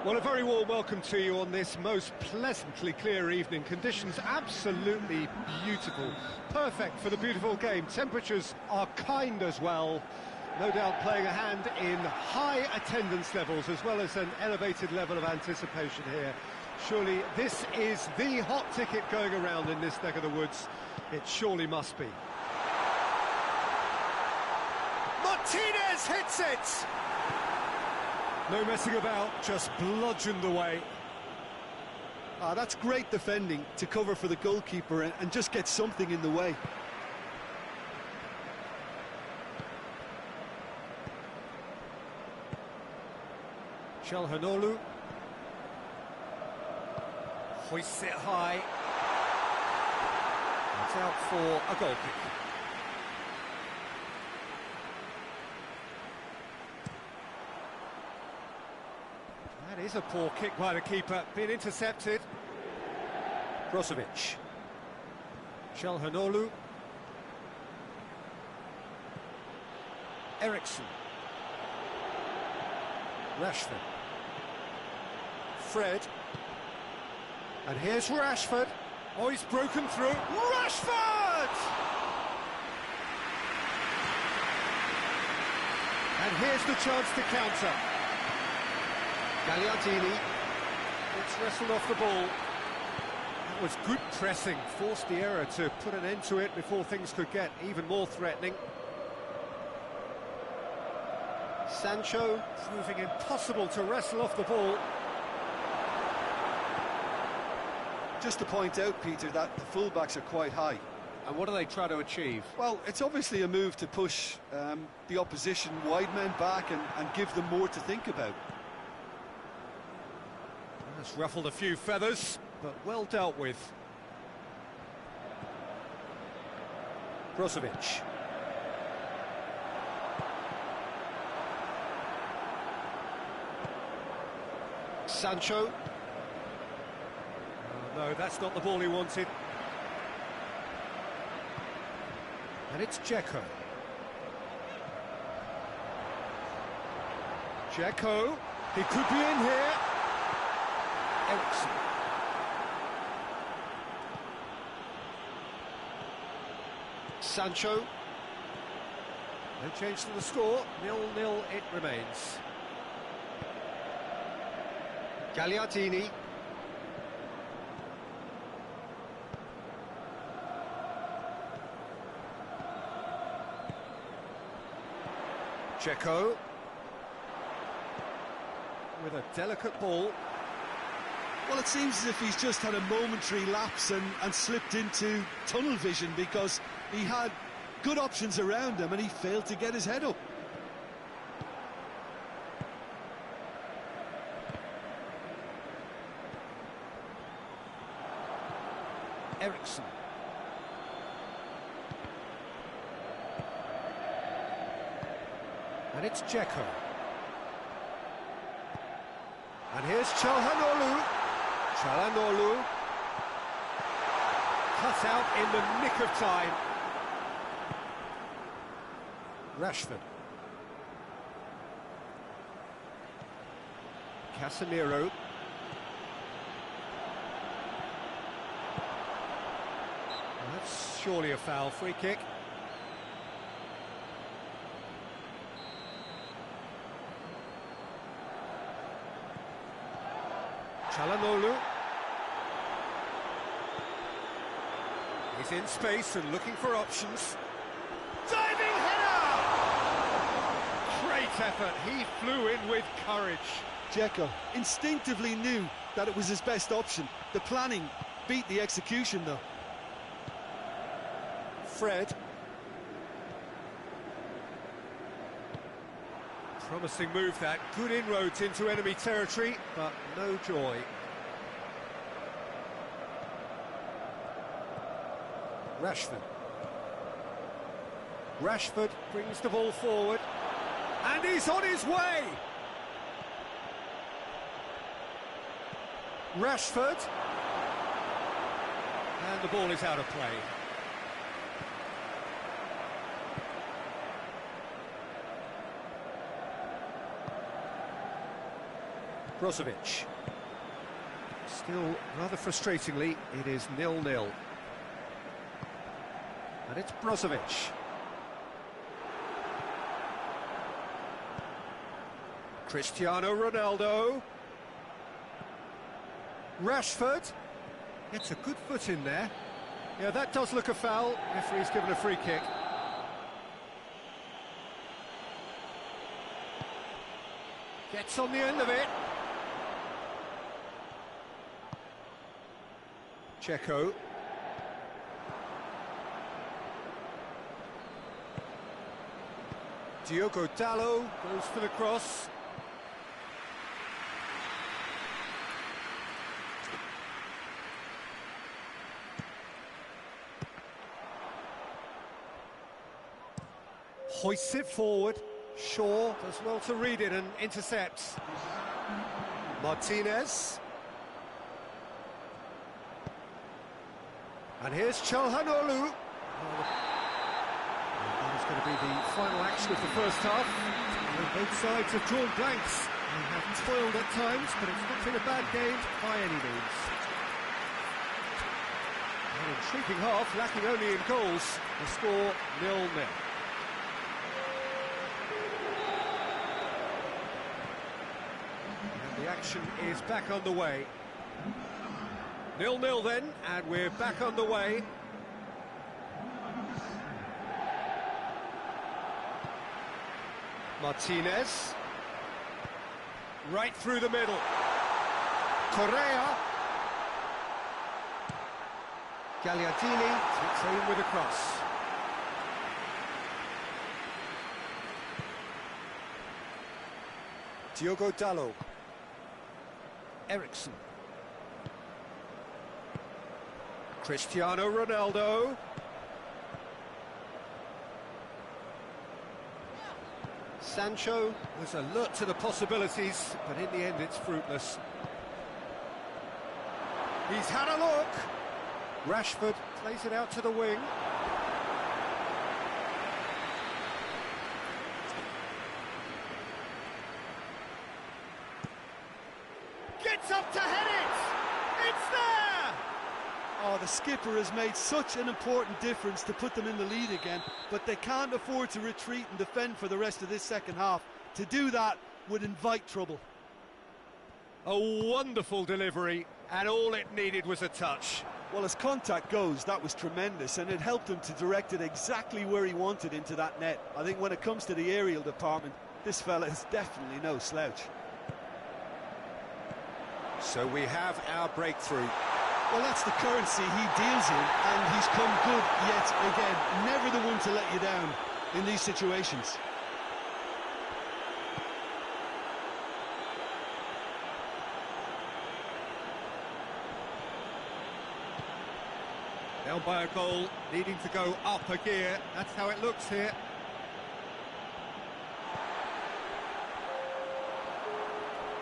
Well, a very warm welcome to you on this most pleasantly clear evening. Conditions absolutely beautiful, perfect for the beautiful game. Temperatures are kind as well, no doubt playing a hand in high attendance levels as well as an elevated level of anticipation here. Surely this is the hot ticket going around in this neck of the woods. It surely must be. Martinez hits it! No messing about, just bludgeoned away. That's great defending to cover for the goalkeeper and just get something in the way. Calhanoglu hoists it high. It's out for a goal kick. That is a poor kick by the keeper, being intercepted. Brozovic. Calhanoglu. Ericsson. Rashford. Fred. And here's Rashford. Oh, he's broken through. Rashford! And here's the chance to counter. Gagliardini. It's wrestled off the ball. That was good pressing. Forced the error to put an end to it before things could get even more threatening. Sancho proving impossible to wrestle off the ball. Just to point out, Peter, that the fullbacks are quite high. And what do they try to achieve? Well, it's obviously a move to push the opposition wide men back and give them more to think about. That's ruffled a few feathers, but well dealt with. Brozovic. Sancho. Oh, no, that's not the ball he wanted. And it's Dzeko. Dzeko. He could be in here. Ericsson. Sancho. No change to the score. 0-0 it remains. Gagliardini. Dzeko. With a delicate ball. Well, it seems as if he's just had a momentary lapse and slipped into tunnel vision, because he had good options around him and he failed to get his head up. Ericsson. And it's Dzeko. And here's Çalhanoğlu. Çalhanoğlu. Cut out in the nick of time. Rashford. Casemiro. That's surely a foul. Free kick. Çalhanoğlu. He's in space and looking for options. Diving header! Great effort. He flew in with courage. Dzeko instinctively knew that it was his best option. The planning beat the execution, though. Fred. Promising move that. Good inroads into enemy territory, but no joy. Rashford. Rashford brings the ball forward. And he's on his way! Rashford. And the ball is out of play. Brozovic. Still, rather frustratingly, it is 0-0. And it's Brozovic. Cristiano Ronaldo. Rashford. Gets a good foot in there. Yeah, that does look a foul. Referee's given a free kick. Gets on the end of it. Dzeko. Diogo Dalot goes for the cross. Hoists it forward. Shaw does well to read it and intercepts. Martinez. And here's Çalhanoğlu. He's going to be the final action of the first half. Well, both sides have drawn blanks. They have toiled at times, but it's not been a bad game by any means. An intriguing half, lacking only in goals. The score 0-0. And the action is back underway. 0-0 then, and we're back underway. Martinez. Right through the middle. Correa. Gagliardini takes aim with a cross. Diogo Dalot. Ericsson. Cristiano Ronaldo. Sancho was alert to the possibilities, but in the end it's fruitless. He's had a look. Rashford plays it out to the wing. Gets up to head it! It's there! Oh, the skipper has made such an important difference to put them in the lead again, but they can't afford to retreat and defend for the rest of this second half. To do that would invite trouble. A wonderful delivery, and all it needed was a touch. Well, as contact goes, that was tremendous, and it helped him to direct it exactly where he wanted into that net. I think when it comes to the aerial department, this fella is definitely no slouch. So we have our breakthrough. Well, that's the currency he deals in, and he's come good yet again. Never the one to let you down in these situations. Down by a goal, needing to go up a gear. That's how it looks here.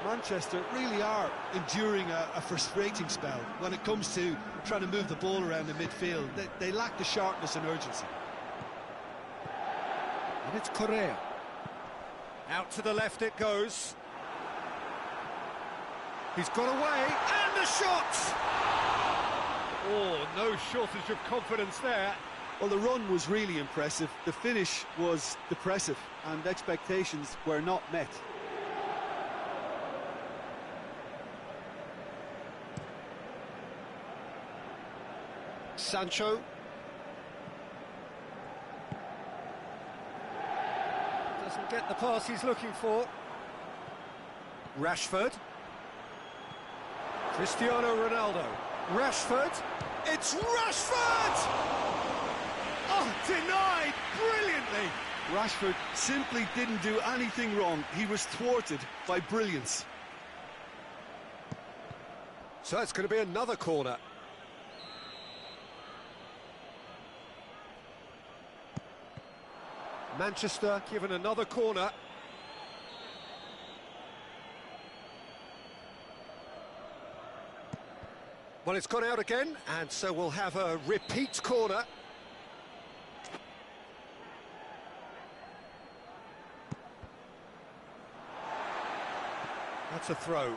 Manchester really are enduring a frustrating spell when it comes to trying to move the ball around the midfield. They lack the sharpness and urgency. And it's Correa. Out to the left it goes. He's got away, and the shot! Oh, no shortage of confidence there. Well, the run was really impressive. The finish was depressive, and expectations were not met. Sancho. Doesn't get the pass he's looking for. Rashford. Cristiano Ronaldo. Rashford. It's Rashford! Oh, denied brilliantly. Rashford simply didn't do anything wrong. He was thwarted by brilliance. So it's going to be another corner. Manchester given another corner. Well, it's gone out again, and so we'll have a repeat corner. That's a throw.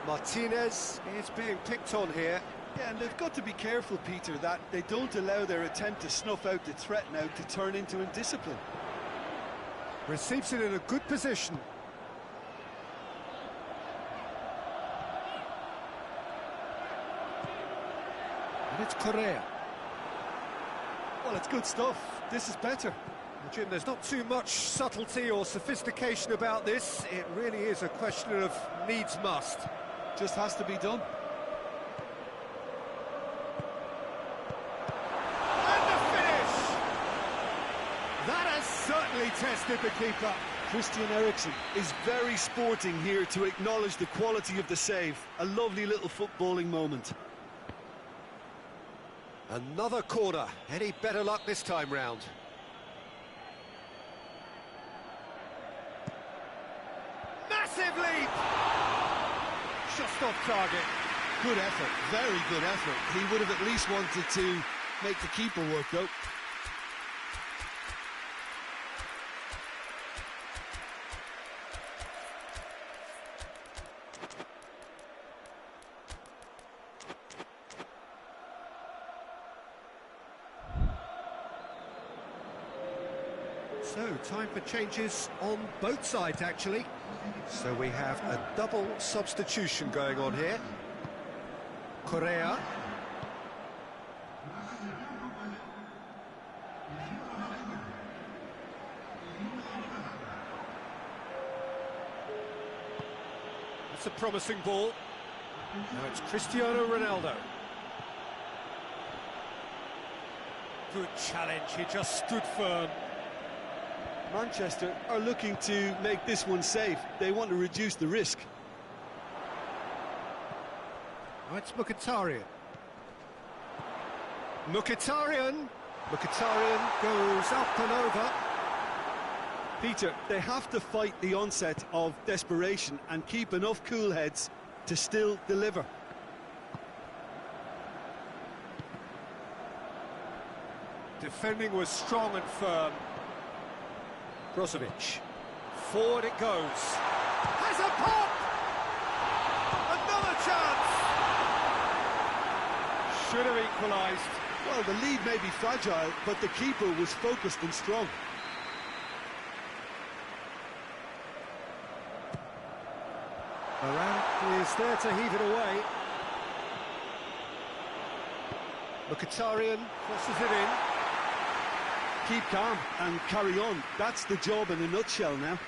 Martinez is being picked on here. Yeah, and they've got to be careful, Peter, that they don't allow their attempt to snuff out the threat now to turn into indiscipline. Receives it in a good position. And it's Correa. Well, it's good stuff. This is better. Well, Jim, there's not too much subtlety or sophistication about this. It really is a question of needs must. Just has to be done. That has certainly tested the keeper. Christian Eriksen is very sporting here to acknowledge the quality of the save. A lovely little footballing moment. Another corner. Any better luck this time round? just off target. Good effort, very good effort. He would have at least wanted to make the keeper work, though. So, time for changes on both sides, actually. So we have a double substitution going on here. Correa. It's a promising ball. Now it's Cristiano Ronaldo. Good challenge, he just stood firm. Manchester are looking to make this one safe. They want to reduce the risk. Now it's Mkhitaryan. Mkhitaryan goes up and over. Peter, they have to fight the onset of desperation and keep enough cool heads to still deliver. Defending was strong and firm. Brozovic. Forward it goes. Has a pop! Another chance! Should have equalised. Well, the lead may be fragile, but the keeper was focused and strong. Varane is there to heave it away. Mkhitaryan crosses it in. Keep calm and carry on. That's the job in a nutshell now.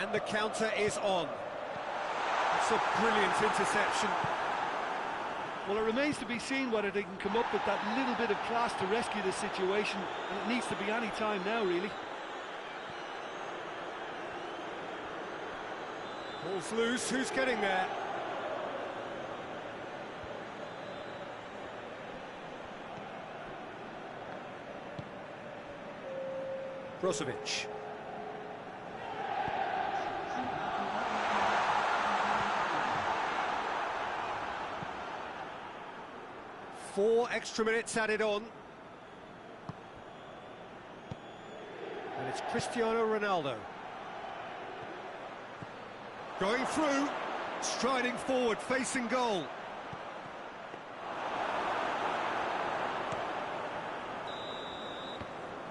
And the counter is on. It's a brilliant interception. Well, it remains to be seen whether they can come up with that little bit of class to rescue the situation, and it needs to be any time now, really. Ball's loose, who's getting there? Brozovic. Four extra minutes added on. And it's Cristiano Ronaldo. Going through, striding forward, facing goal.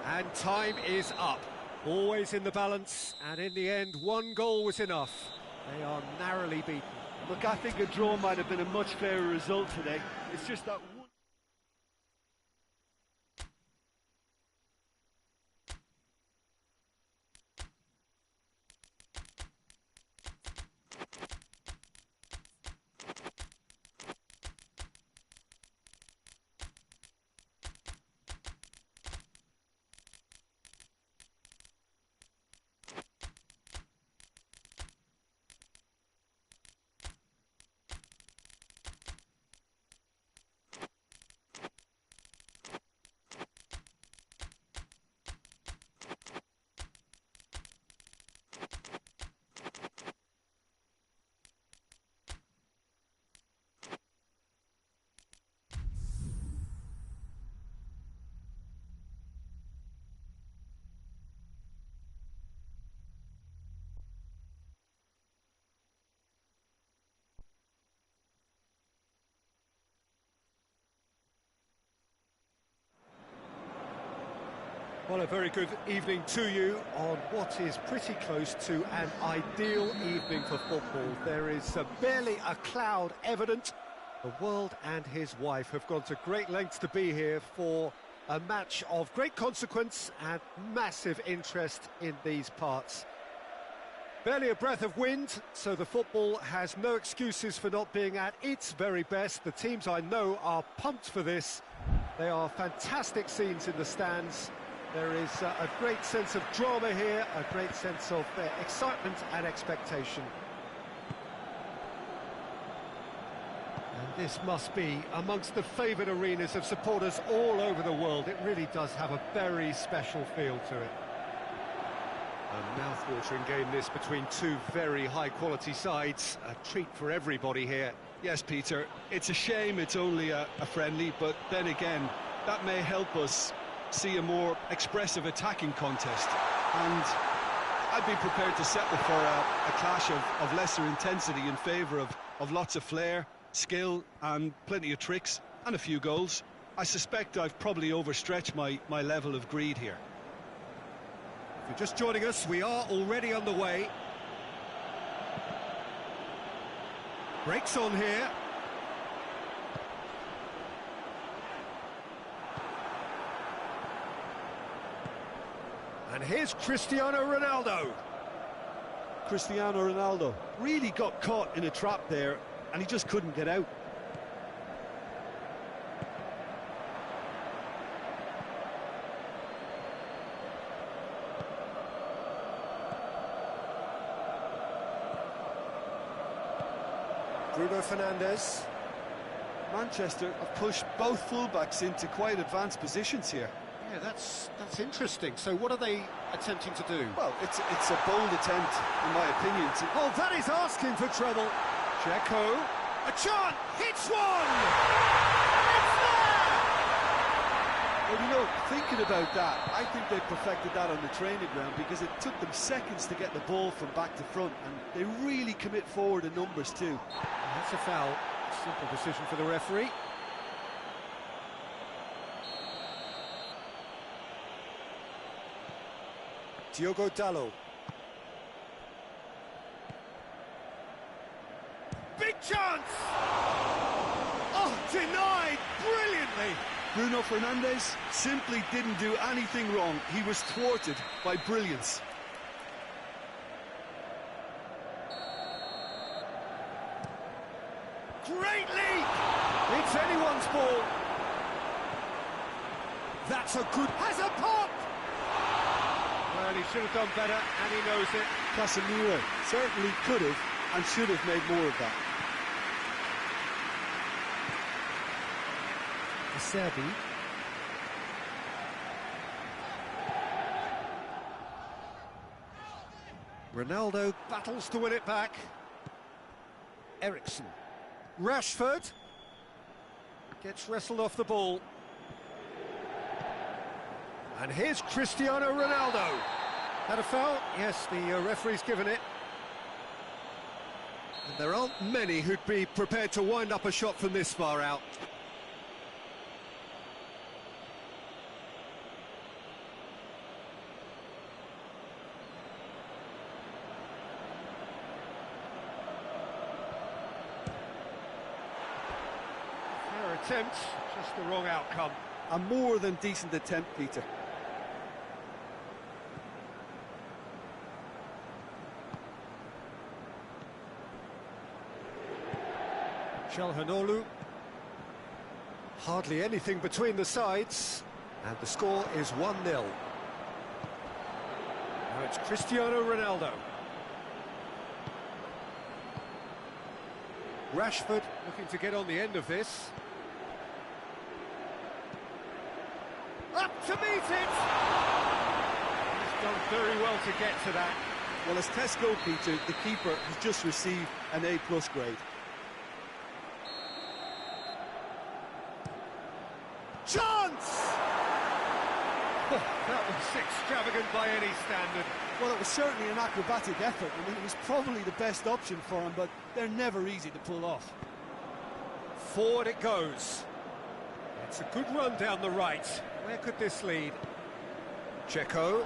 And time is up. Always in the balance, and in the end, one goal was enough. They are narrowly beaten. Look, I think a draw might have been a much fairer result today. It's just that one... Well, a very good evening to you on what is pretty close to an ideal evening for football. There is barely a cloud evident. The world and his wife have gone to great lengths to be here for a match of great consequence and massive interest in these parts. Barely a breath of wind, so the football has no excuses for not being at its very best. The teams I know are pumped for this. They are fantastic scenes in the stands. There is a great sense of drama here, a great sense of excitement and expectation. And this must be amongst the favoured arenas of supporters all over the world. It really does have a very special feel to it. A mouth-watering game this between two very high-quality sides. A treat for everybody here. Yes, Peter, it's a shame it's only a friendly, but then again, that may help us see a more expressive attacking contest. And I'd be prepared to settle for a clash of lesser intensity in favour of lots of flair, skill and plenty of tricks and a few goals. I suspect I've probably overstretched my level of greed here. If you're just joining us, we are already underway. Breaks on here. And here's Cristiano Ronaldo. Cristiano Ronaldo really got caught in a trap there, and he just couldn't get out. Bruno Fernandes. Manchester have pushed both fullbacks into quite advanced positions here. Yeah, that's interesting. So what are they attempting to do? Well, it's a bold attempt, in my opinion. Oh, that is asking for trouble. Dzeko, a chance, hits one! It's there! Well, you know, thinking about that, I think they perfected that on the training ground because it took them seconds to get the ball from back to front, and they really commit forward in numbers too. That's a foul. Simple decision for the referee. Diogo Dalot. Big chance! Oh, denied brilliantly! Bruno Fernandes simply didn't do anything wrong. He was thwarted by brilliance. Great leap! It's anyone's ball. That's a good... Has a pop! Well, he should have done better, and he knows it. Casemiro certainly could have and should have made more of that. Serbi. Ronaldo battles to win it back. Eriksen. Rashford gets wrestled off the ball. And here's Cristiano Ronaldo. Had a foul? Yes, the referee's given it. And there aren't many who'd be prepared to wind up a shot from this far out. Fair attempt, just the wrong outcome. A more than decent attempt, Peter. Calhanoglu. Hardly anything between the sides, and the score is 1-0. Now it's Cristiano Ronaldo. Rashford looking to get on the end of this. Up to meet it! He's done very well to get to that. Well, as tests go, Peter, the keeper has just received an A+ grade. Chance! That was extravagant by any standard. Well, it was certainly an acrobatic effort. I mean, it was probably the best option for him, but they're never easy to pull off. Forward it goes. It's a good run down the right. Where could this lead? Dzeko.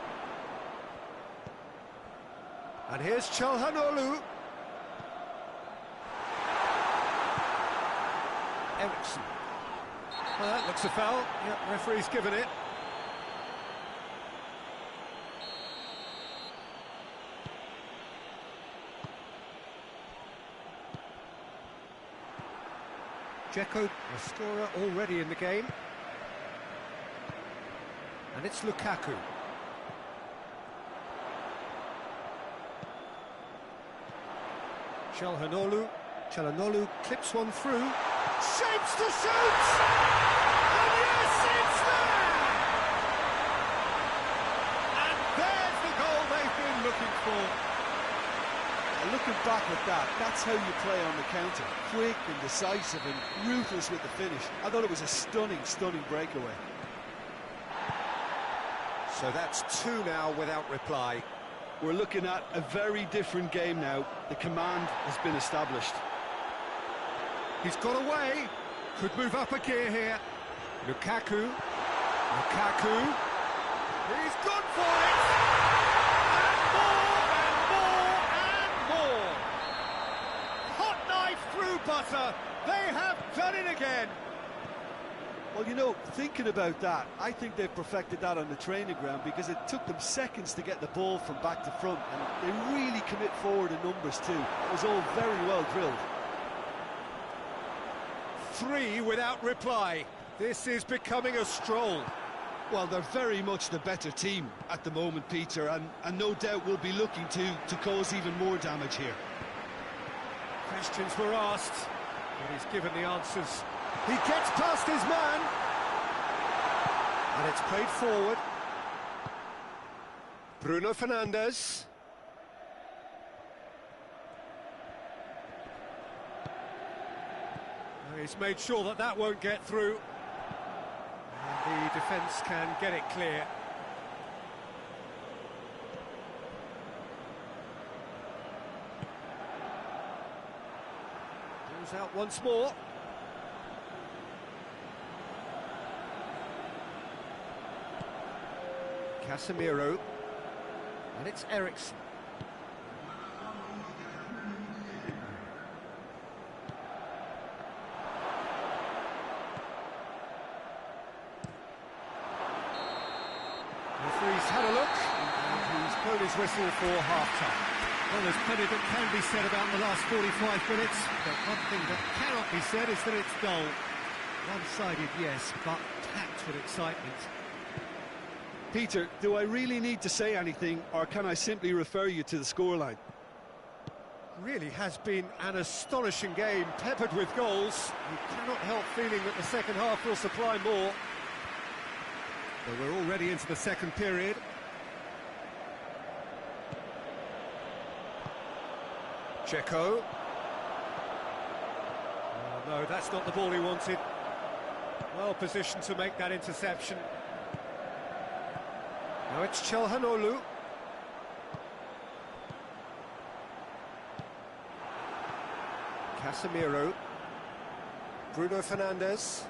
And here's Calhanoglu. Eriksen. Well, that looks a foul. Yep, referee's given it. Dzeko, a scorer already in the game. And it's Lukaku. Calhanoglu clips one through. Shapes to shoot! And yes, it's there! And there's the goal they've been ball. Looking back at that, that's how you play on the counter. Quick and decisive and ruthless with the finish. I thought it was a stunning, stunning breakaway. So that's 2 now without reply. We're looking at a very different game now. The command has been established. He's got away. Could move up a gear here. Lukaku. He's gone for it. And more. Hot knife through butter. They have done it again. Well, you know, thinking about that, I think they've perfected that on the training ground because it took them seconds to get the ball from back to front, and they really commit forward in numbers too. It was all very well drilled. 3 without reply. This is becoming a stroll. Well, they're very much the better team at the moment, Peter, and no doubt will be looking to cause even more damage here. Questions were asked, but he's given the answers. He gets past his man. And it's played forward. Bruno Fernandes. He's made sure that that won't get through. And the defence can get it clear. Goes out once more. Casemiro, and it's Eriksen. Referee's had a look, and he's blown his whistle for half-time. Well, there's plenty that can be said about the last 45 minutes, but one thing that cannot be said is that it's dull. One-sided, yes, but packed with excitement. Peter, do I really need to say anything, or can I simply refer you to the scoreline? Really has been an astonishing game, peppered with goals. You cannot help feeling that the second half will supply more. So we're already into the second period. Checo. Oh, no, that's not the ball he wanted. Well positioned to make that interception. Now it's Çalhanoğlu. Casemiro. Bruno Fernandes.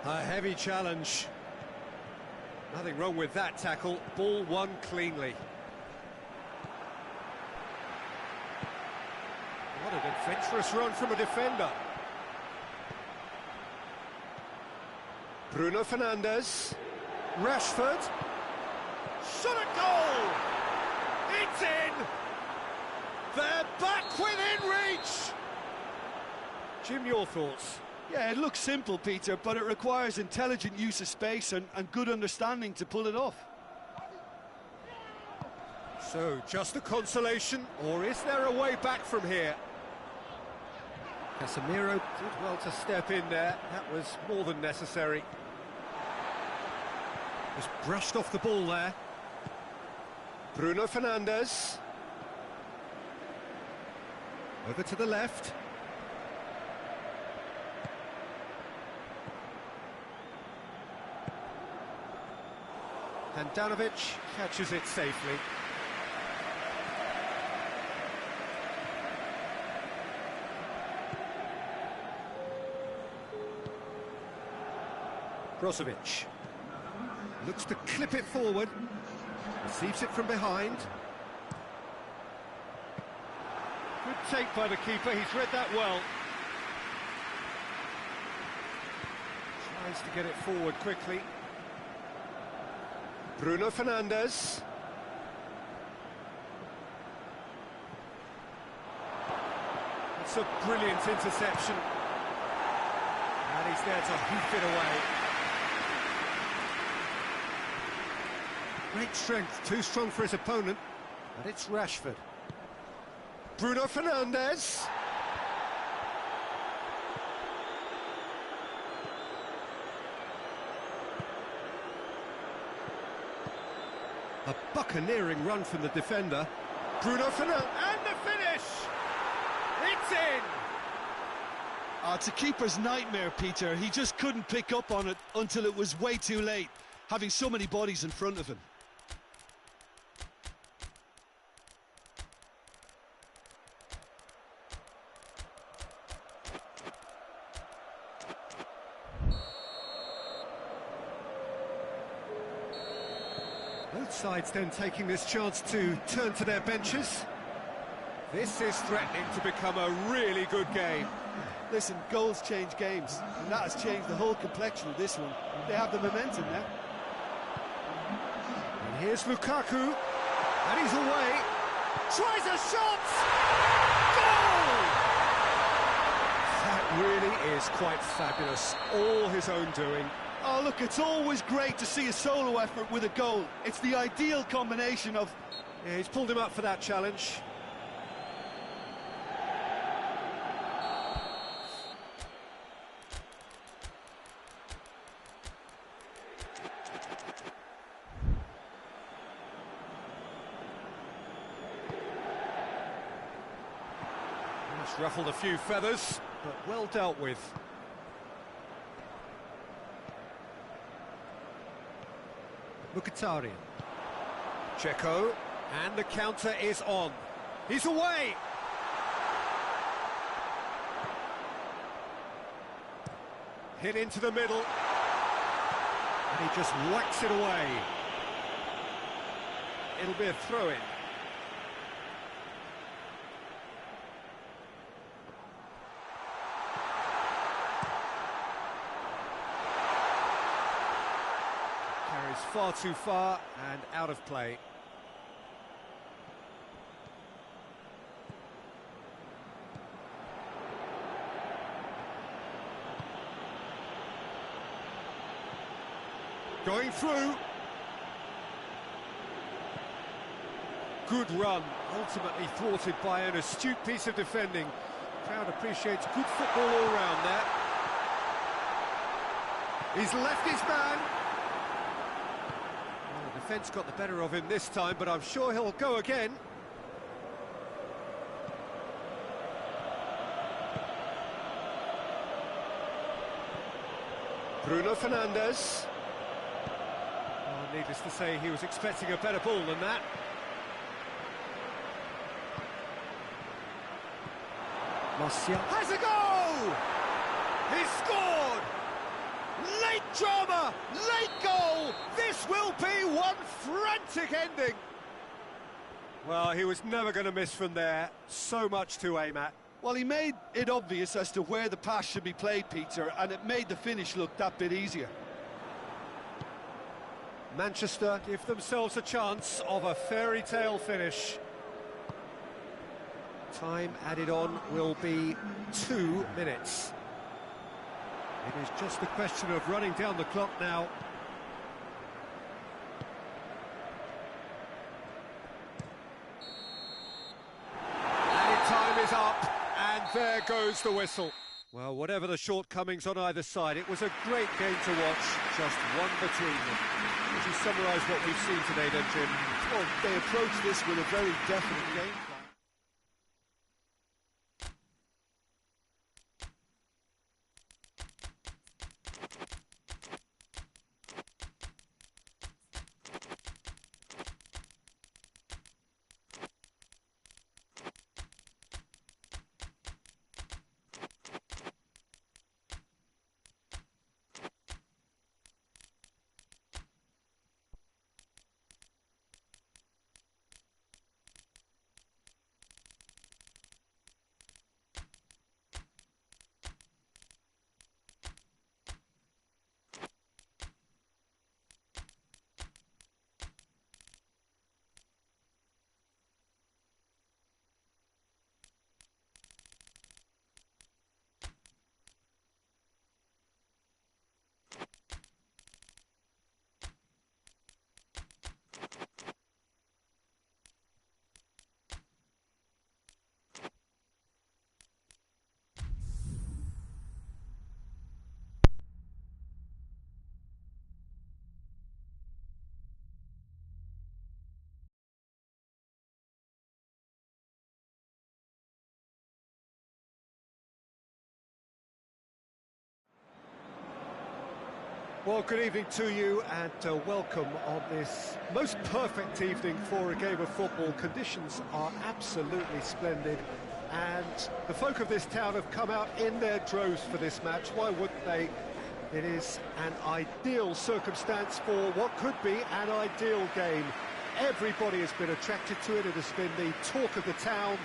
A heavy challenge. Nothing wrong with that tackle. Ball won cleanly. What an adventurous run from a defender. Bruno Fernandes. Rashford. Shot a goal! It's in! They're back within reach! Jim, your thoughts? Yeah, it looks simple, Peter, but it requires intelligent use of space and good understanding to pull it off. So, just a consolation, or is there a way back from here? Casemiro did well to step in there. That was more than necessary. Just brushed off the ball there. Bruno Fernandes. Over to the left. Handanovic catches it safely. Brozovic looks to clip it forward, receives it from behind. Good take by the keeper, he's read that well. Tries to get it forward quickly. Bruno Fernandes. It's a brilliant interception. And he's there to hoof it away. Great strength, too strong for his opponent, and it's Rashford. Bruno Fernandes. A buccaneering run from the defender. Bruno Fernandes, and the finish! It's in! It's a keeper's nightmare, Peter. He just couldn't pick up on it until it was way too late, having so many bodies in front of him. Both sides then taking this chance to turn to their benches. This is threatening to become a really good game. Listen, goals change games, and that has changed the whole complexion of this one. They have the momentum now. And here's Lukaku, and he's away. Tries a shot! Goal! That really is quite fabulous. All his own doing. Oh, look, it's always great to see a solo effort with a goal. It's the ideal combination of... Yeah, he's pulled him up for that challenge. That's ruffled a few feathers, but well dealt with. Mkhitaryan. Checo, and the counter is on. He's away! Hit into the middle. And he just whacks it away. It'll be a throw-in. Far too far and out of play. Going through. Good run, ultimately thwarted by an astute piece of defending. Crowd appreciates good football all round there. He's left his man. Defence got the better of him this time, but I'm sure he'll go again. Bruno Fernandes. Oh, needless to say, he was expecting a better ball than that. Martial has a goal! He's scored! Late drama, late goal! This will be one frantic ending! Well, he was never going to miss from there. So much to aim at. Well, he made it obvious as to where the pass should be played, Peter, and it made the finish look that bit easier. Manchester give themselves a chance of a fairy tale finish. Time added on will be 2 minutes. It is just a question of running down the clock now. And time is up, and there goes the whistle. Well, whatever the shortcomings on either side, it was a great game to watch, just one between them. Would you summarise what we've seen today then, Jim? Well, they approached this with a very definite game plan. Well, good evening to you and welcome on this most perfect evening for a game of football. Conditions are absolutely splendid and the folk of this town have come out in their droves for this match. Why wouldn't they? It is an ideal circumstance for what could be an ideal game. Everybody has been attracted to it. It has been the talk of the town,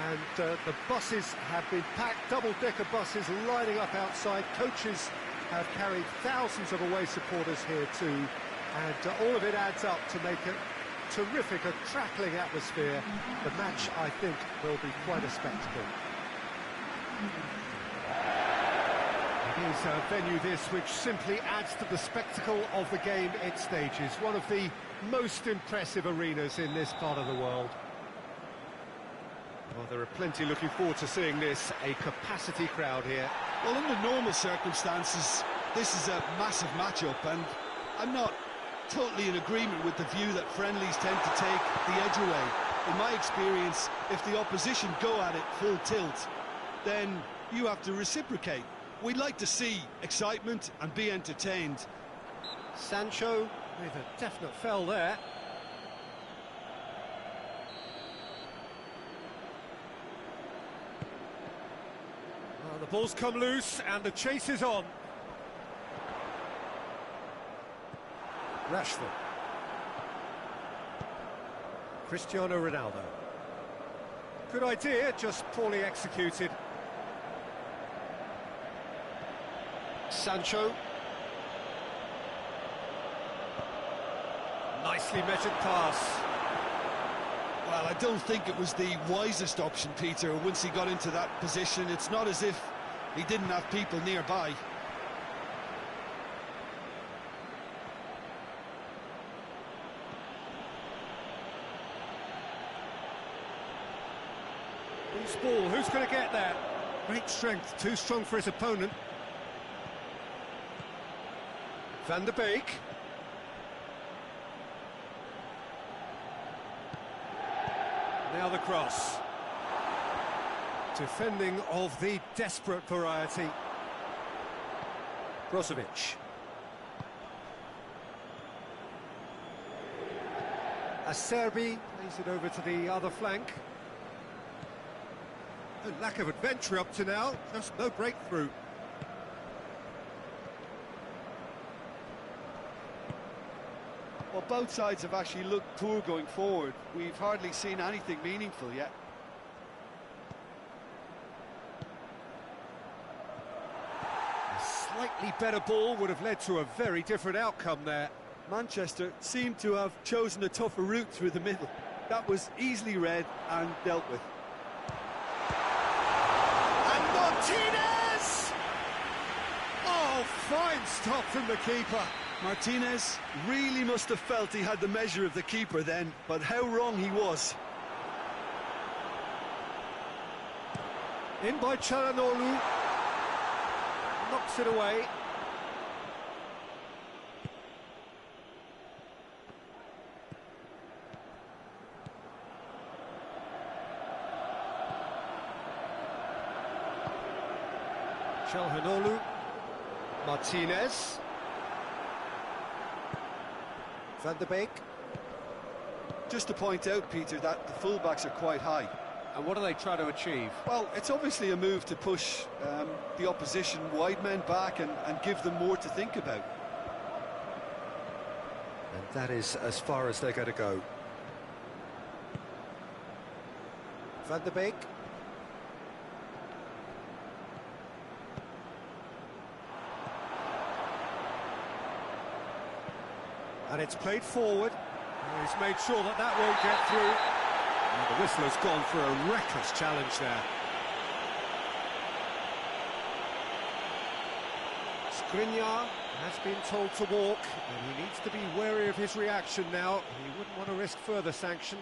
and the buses have been packed, double-decker buses lining up outside. Coaches have carried thousands of away supporters here too, and all of it adds up to make it terrific, a crackling atmosphere. The match, I think, will be quite a spectacle. It is a venue this which simply adds to the spectacle of the game it stages. One of the most impressive arenas in this part of the world. Well, there are plenty looking forward to seeing this, a capacity crowd here. Well, under normal circumstances, this is a massive matchup, and I'm not totally in agreement with the view that friendlies tend to take the edge away. In my experience, if the opposition go at it full tilt, then you have to reciprocate. We'd like to see excitement and be entertained. Sancho with a definite foul there. Well, the ball's come loose and the chase is on. Rashford. Cristiano Ronaldo. Good idea, just poorly executed. Sancho. Nicely measured pass. Well, I don't think it was the wisest option, Peter, once he got into that position. It's not as if he didn't have people nearby. Loose ball, who's going to get there? Great strength, too strong for his opponent. Van der Beek. Now the cross. Defending of the desperate variety. Brozovic. Acerbi plays it over to the other flank. A lack of adventure up to now, just no breakthrough. Well, both sides have actually looked poor going forward. We've hardly seen anything meaningful yet. A slightly better ball would have led to a very different outcome there. Manchester seemed to have chosen a tougher route through the middle. That was easily read and dealt with. And Martinez! Oh, fine stop from the keeper. Martinez really must have felt he had the measure of the keeper then, but how wrong he was. In by Çalhanoğlu. Knocks it away. Çalhanoğlu. Martinez. Van der Beek. Just to point out, Peter, that the fullbacks are quite high. And what are they trying to achieve? Well, it's obviously a move to push the opposition wide men back and give them more to think about. And that is as far as they're going to go. Van der Beek. And it's played forward. He's made sure that that won't get through. And the whistler's gone for a reckless challenge there. Skriniar has been told to walk, and he needs to be wary of his reaction now. He wouldn't want to risk further sanction.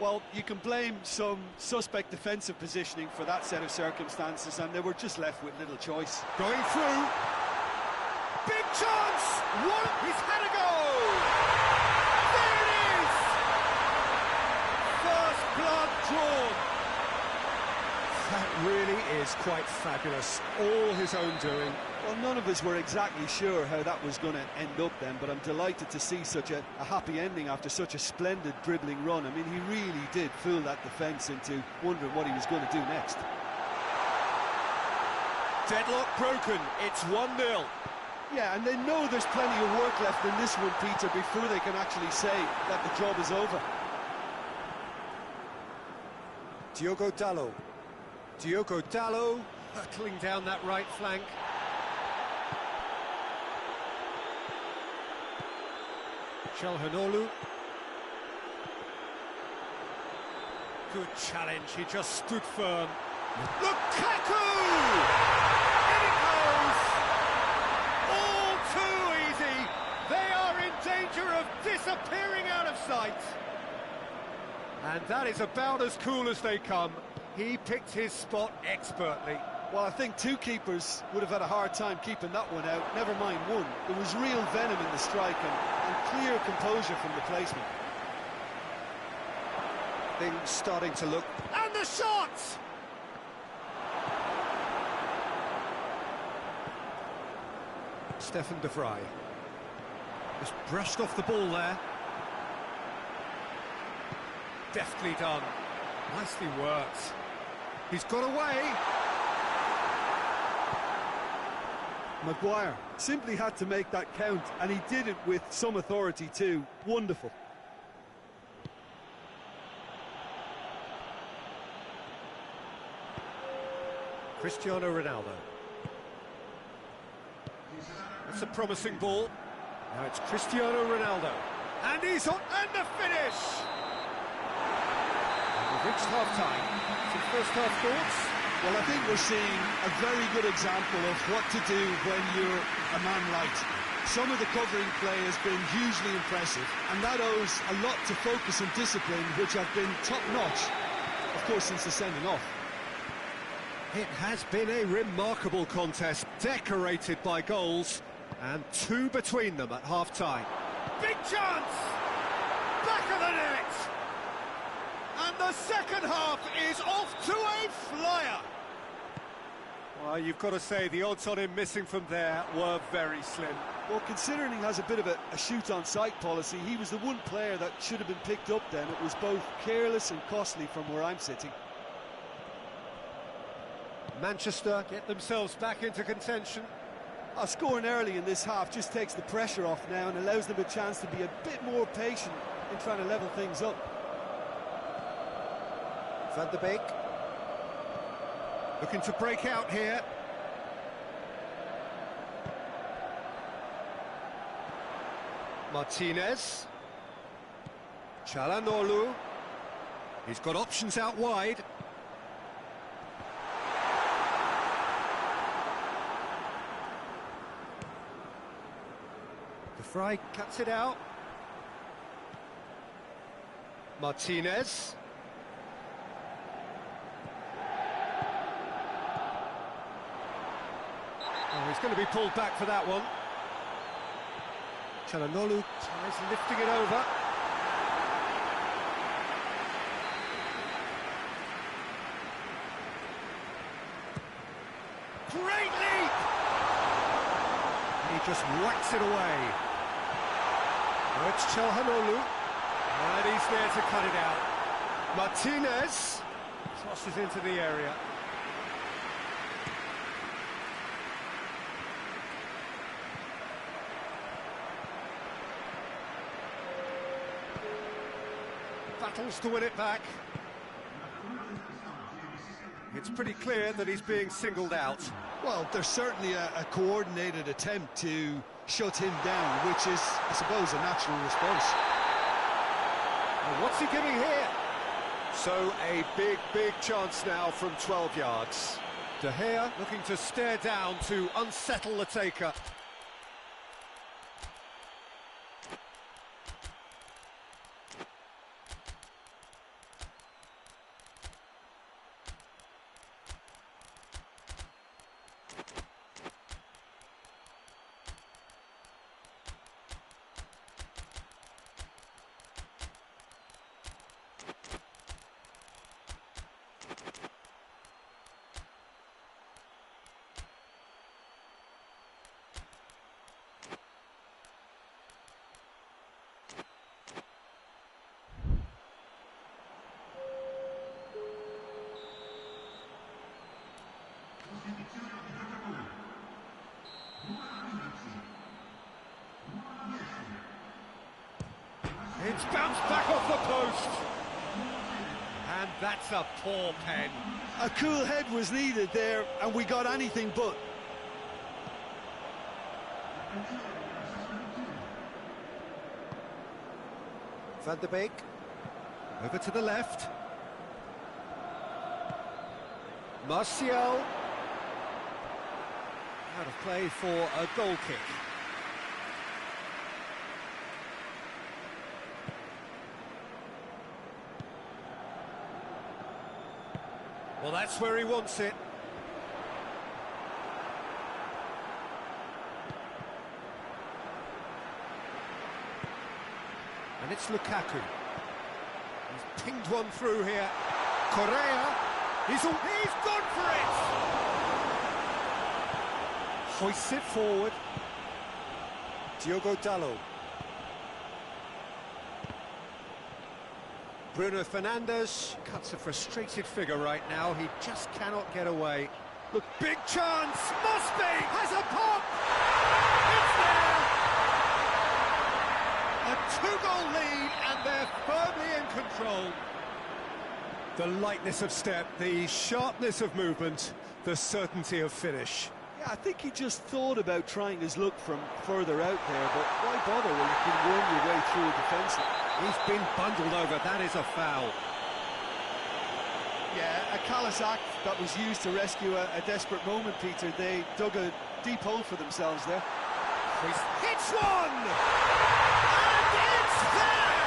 Well, you can blame some suspect defensive positioning for that set of circumstances, and they were just left with little choice. Going through. Big chance! One, he's had a go! There it is! First blood drawn. That really is quite fabulous. All his own doing. Well, none of us were exactly sure how that was going to end up then, but I'm delighted to see such a happy ending after such a splendid dribbling run. I mean, he really did fool that defence into wondering what he was going to do next. Deadlock broken, it's 1-0. Yeah, and they know there's plenty of work left in this one, Peter, before they can actually say that the job is over. Diogo Dalot. Diogo Dalot hurtling down that right flank. Calhanoglu. Good challenge, he just stood firm. Lukaku! In it goes! All too easy! They are in danger of disappearing out of sight! And that is about as cool as they come. He picked his spot expertly. Well, I think two keepers would have had a hard time keeping that one out, never mind one. There was real venom in the strike and clear composure from the placement. Things starting to look... And the shot! Stefan de Vrij. Just brushed off the ball there. Deftly done. Nicely worked. He's got away. Maguire simply had to make that count, and he did it with some authority too. Wonderful. Cristiano Ronaldo. That's a promising ball. Now it's Cristiano Ronaldo. And he's on, and the finish! We've reached half-time. Some first-half thoughts? Well, I think we're seeing a very good example of what to do when you're a man light. Some of the covering play has been hugely impressive, and that owes a lot to focus and discipline, which have been top-notch, of course, since the sending off. It has been a remarkable contest, decorated by goals, and two between them at half-time. Big chance! Back of the net! And the second half is off to a flyer! Well, you've got to say the odds on him missing from there were very slim. Well, considering he has a bit of a shoot-on-sight policy, he was the one player that should have been picked up then. It was both careless and costly from where I'm sitting. Manchester get themselves back into contention. Scoring early in this half just takes the pressure off now and allows them a chance to be a bit more patient in trying to level things up. Van der Beek. Looking to break out here. Martinez. Calhanoglu. He's got options out wide. De Vrij cuts it out. Martinez. Oh, he's going to be pulled back for that one. Calhanoglu tries lifting it over. Great leap! He just whacks it away. Now it's Calhanoglu, and he's there to cut it out. Martinez crosses into the area. Battles to win it back. It's pretty clear that he's being singled out. Well, there's certainly a coordinated attempt to shut him down, which is, I suppose, a natural response. Well, what's he giving here? So a big chance now from 12 yards. De Gea looking to stare down to unsettle the taker. It's bounced back off the post. And that's a poor pen. A cool head was needed there, and we got anything but. Van de Beek. Over to the left. Martial. Out of play for a goal kick. Well, that's where he wants it. And it's Lukaku. He's pinged one through here. Correa. He's gone for it! Hoists it forward. Diogo Dalot. Bruno Fernandes cuts a frustrated figure right now. He just cannot get away. Look, big chance! Must be! Has a pop! It's there! A two-goal lead, and they're firmly in control. The lightness of step, the sharpness of movement, the certainty of finish. Yeah, I think he just thought about trying his luck from further out there, but why bother when you can worm your way through a defence? He's been bundled over, that is a foul. Yeah, a callous act that was used to rescue a desperate moment, Peter. They dug a deep hole for themselves there. He's hits one! And it's there!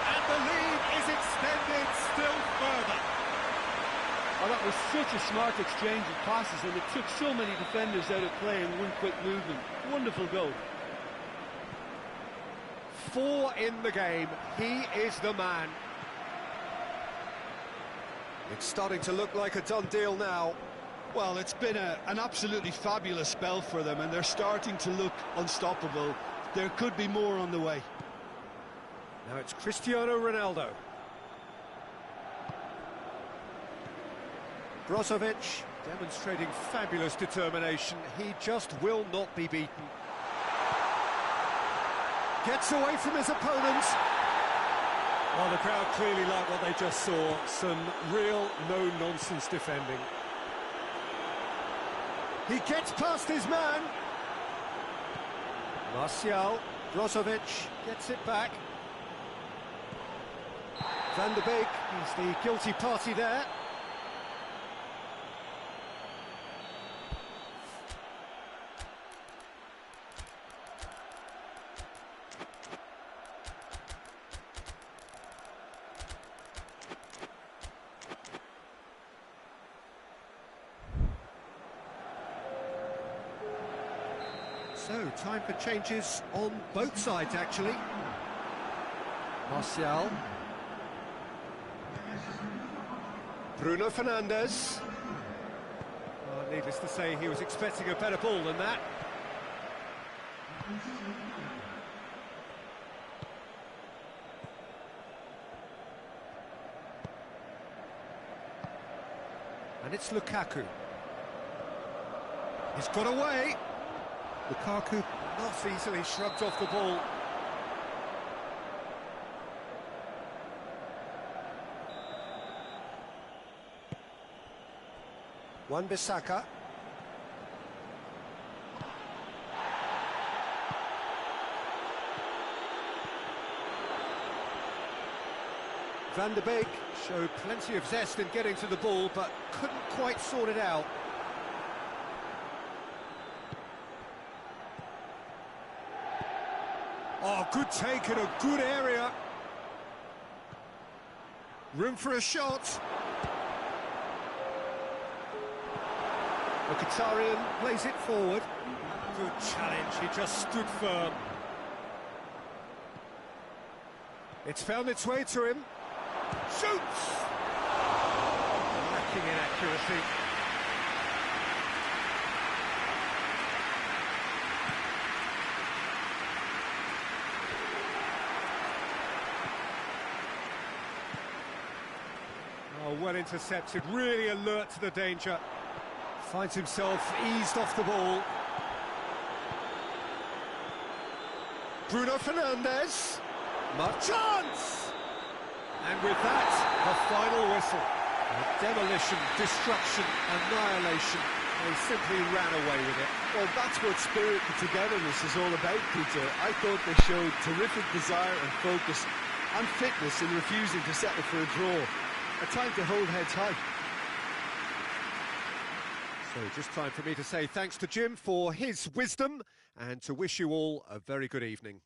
And the lead is extended still further. Oh, that was such a smart exchange of passes, and it took so many defenders out of play in one quick movement. Wonderful goal. 4 in the game, he is the man. It's starting to look like a done deal now. Well, it's been an absolutely fabulous spell for them, and they're starting to look unstoppable. There could be more on the way. Now it's Cristiano Ronaldo. Brozovic demonstrating fabulous determination. He just will not be beaten. Gets away from his opponent. Well, the crowd clearly like what they just saw. Some real no-nonsense defending. He gets past his man. Martial, Brozovic gets it back. Van de Beek, he's the guilty party there. So, time for changes on both sides, actually. Martial. Bruno Fernandes. Oh, needless to say, he was expecting a better ball than that. And it's Lukaku. He's got away. Lukaku not easily shrugged off the ball. Wan-Bissaka. Van de Beek showed plenty of zest in getting to the ball, but couldn't quite sort it out. Oh, good take in a good area. Room for a shot. The Qatarian plays it forward. Good challenge, he just stood firm. It's found its way to him. Shoots! Lacking in accuracy. well intercepted, really alert to the danger. Finds himself eased off the ball. Bruno Fernandes. Chance! And with that, the final whistle. Demolition, destruction, annihilation. They simply ran away with it. Well, that's what spirit and togetherness is all about, Peter. I thought they showed terrific desire and focus and fitness in refusing to settle for a draw. A time to hold heads high. So just time for me to say thanks to Jim for his wisdom and to wish you all a very good evening.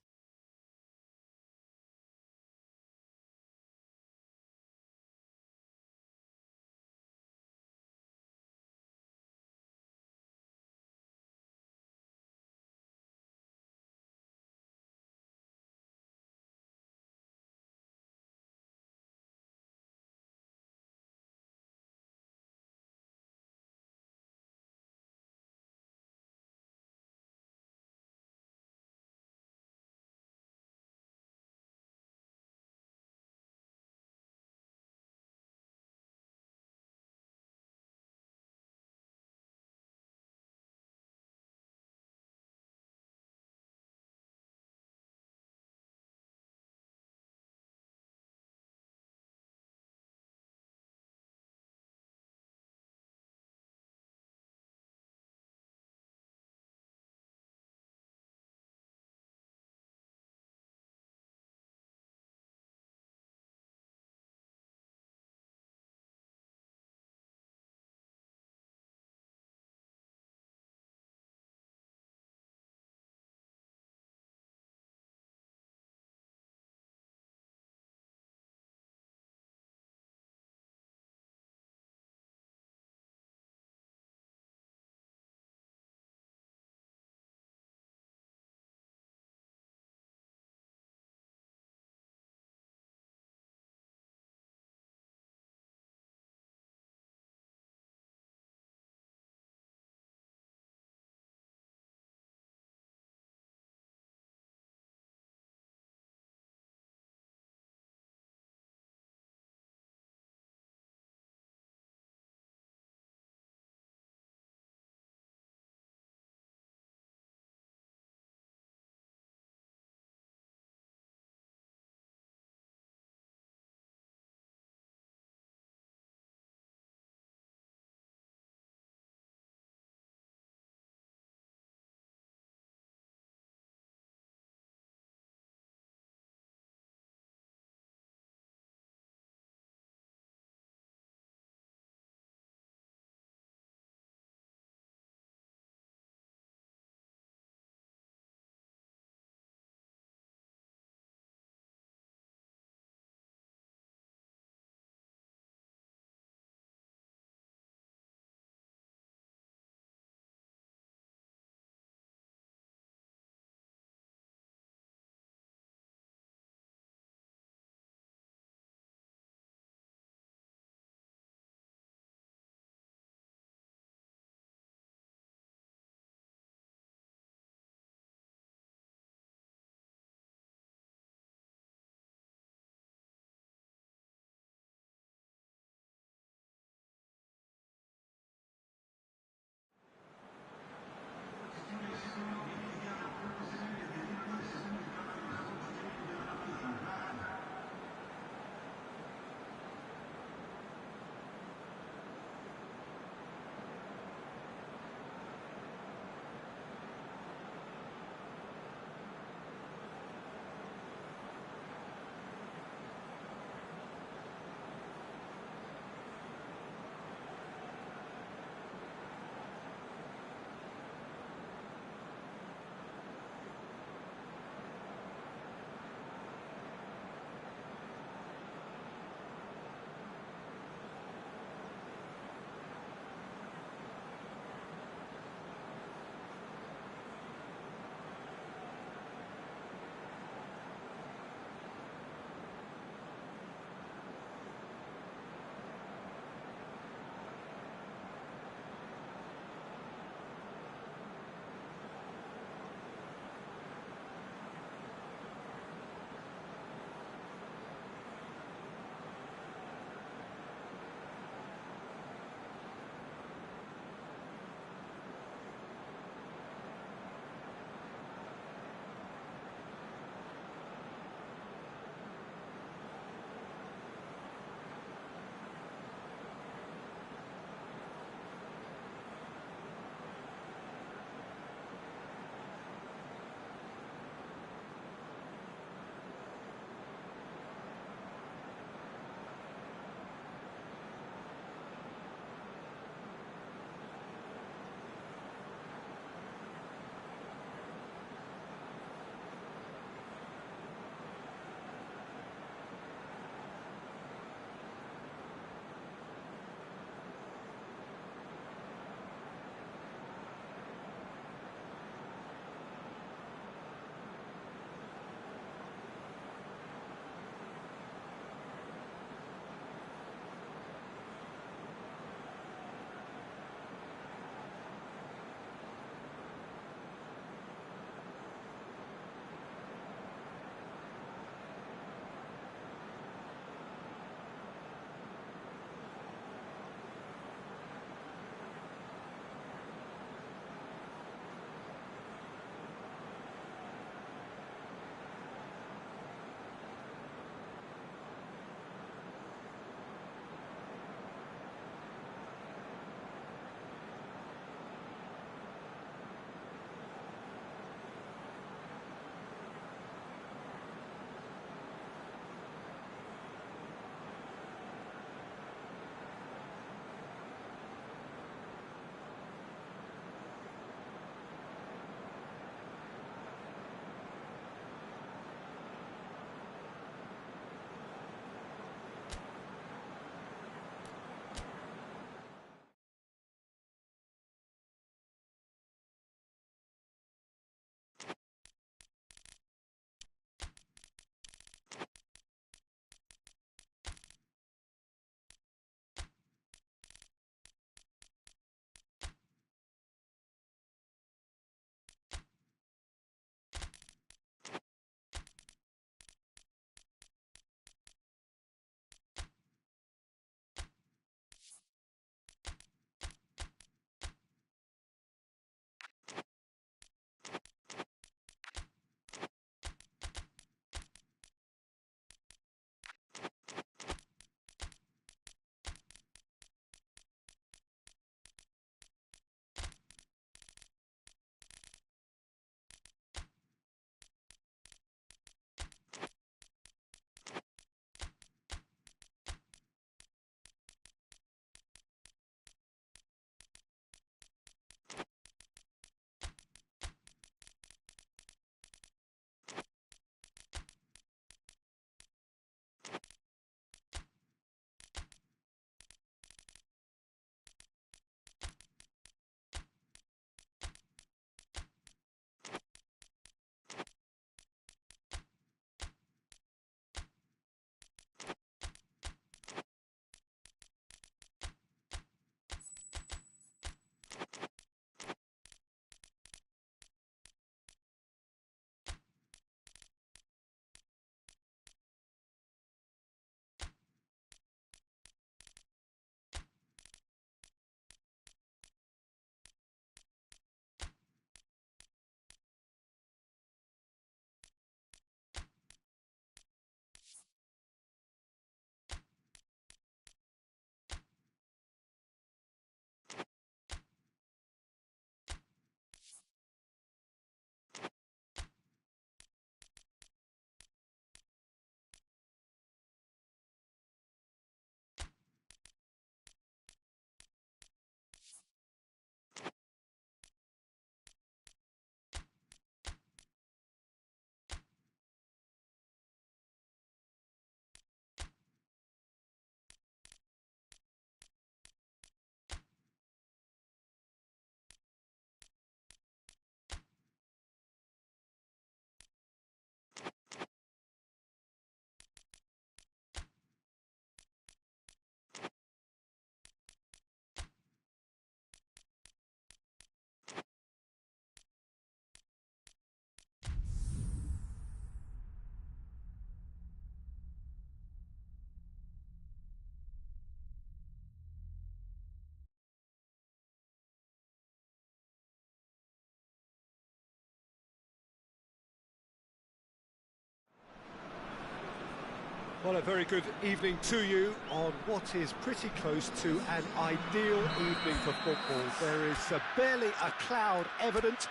Well, a very good evening to you on what is pretty close to an ideal evening for football. There is barely a cloud evident.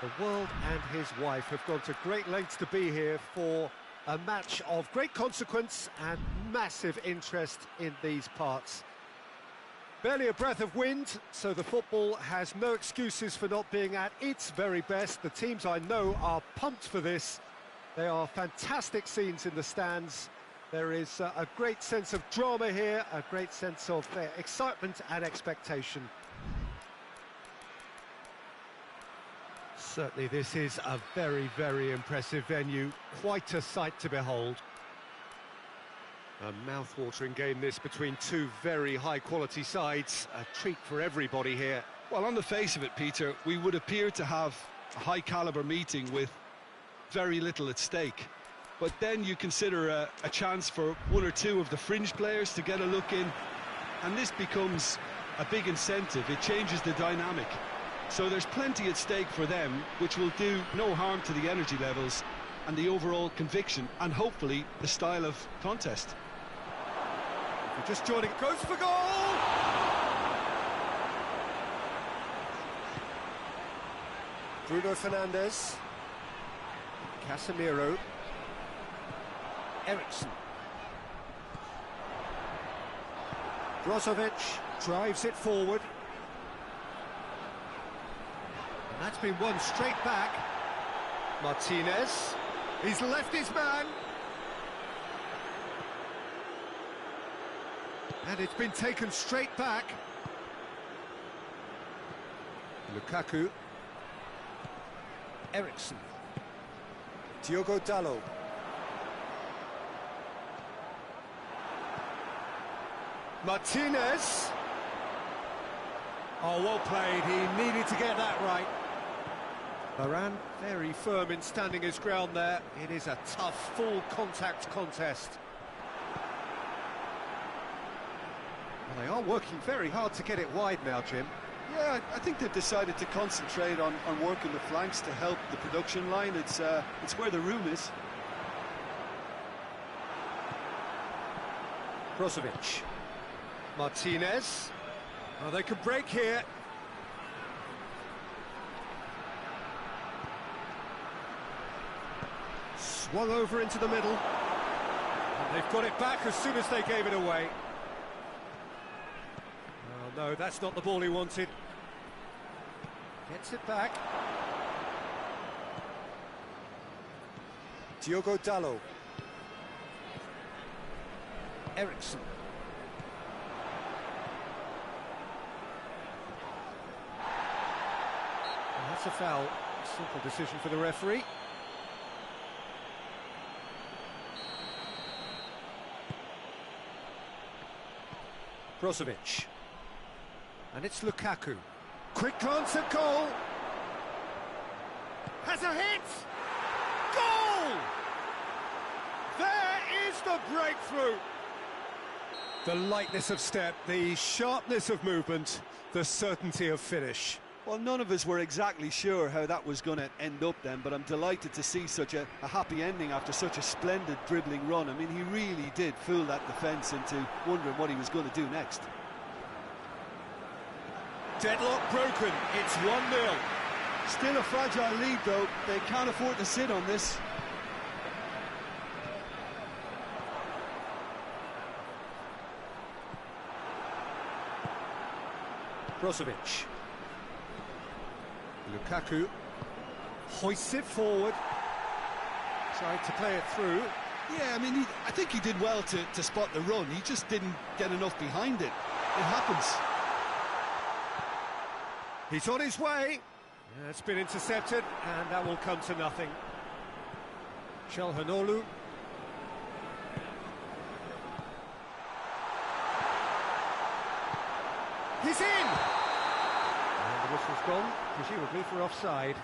The world and his wife have gone to great lengths to be here for a match of great consequence and massive interest in these parts. Barely a breath of wind, so the football has no excuses for not being at its very best. The teams I know are pumped for this. They are fantastic scenes in the stands. There is a great sense of drama here, a great sense of excitement and expectation. Certainly this is a very, very impressive venue, quite a sight to behold. A mouth-watering game this between two very high-quality sides, a treat for everybody here. Well, on the face of it, Peter, we would appear to have a high-caliber meeting with very little at stake. But then you consider a chance for one or two of the fringe players to get a look in, and this becomes a big incentive. It changes the dynamic. So there's plenty at stake for them, which will do no harm to the energy levels and the overall conviction, and hopefully the style of contest. If you're just joining, goes for goal! Bruno Fernandes. Casemiro. Ericsson. Brozovic drives it forward. And that's been won straight back. Martinez. He's left his man. And it's been taken straight back. Lukaku. Ericsson. Diogo Dalot. Martinez. Oh, well played. He needed to get that right. Varane very firm in standing his ground there. It is a tough, full contact contest. Well, they are working very hard to get it wide now, Jim. Yeah, I think they've decided to concentrate on working the flanks to help the production line. It's where the room is. Brozovic. Martinez. Oh, they could break here. Swung over into the middle. And they've got it back as soon as they gave it away. Oh, no, that's not the ball he wanted. Gets it back. Diogo Dalot. Ericsson. And that's a foul. Simple decision for the referee. Brozovic. And it's Lukaku. Quick glance at goal. Has a hit! Goal! There is the breakthrough. The lightness of step, the sharpness of movement, the certainty of finish. Well, none of us were exactly sure how that was going to end up then, but I'm delighted to see such a happy ending after such a splendid dribbling run. I mean, he really did fool that defence into wondering what he was going to do next. Deadlock broken, it's 1-0. Still a fragile lead, though. They can't afford to sit on this. Brozovic. Lukaku hoists it forward. Tried to play it through. Yeah, I mean, I think he did well to spot the run. He just didn't get enough behind it. It happens. He's on his way. It's been intercepted, and that will come to nothing. Çalhanoğlu. He's in! And the whistle's gone, presumably for offside.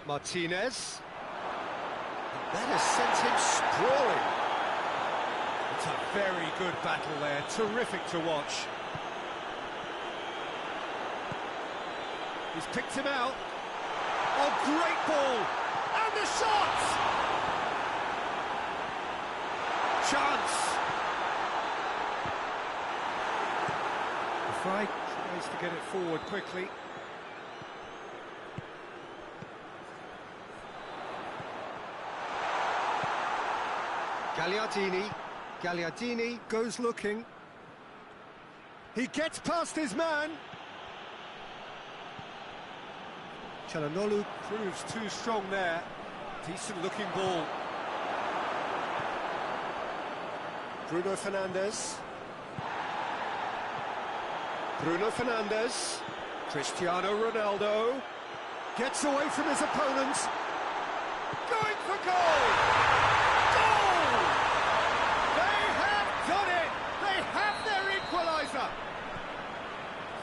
Martinez. And that has sent him sprawling. What a very good battle there, terrific to watch. He's picked him out. Oh, great ball! And the shot! Chance! The Fry tries to get it forward quickly. Gagliardini goes looking. He gets past his man. Çalhanoğlu proves too strong there. Decent looking ball. Bruno Fernandes. Cristiano Ronaldo gets away from his opponent. Going for goal! Goal! They have done it! They have their equaliser!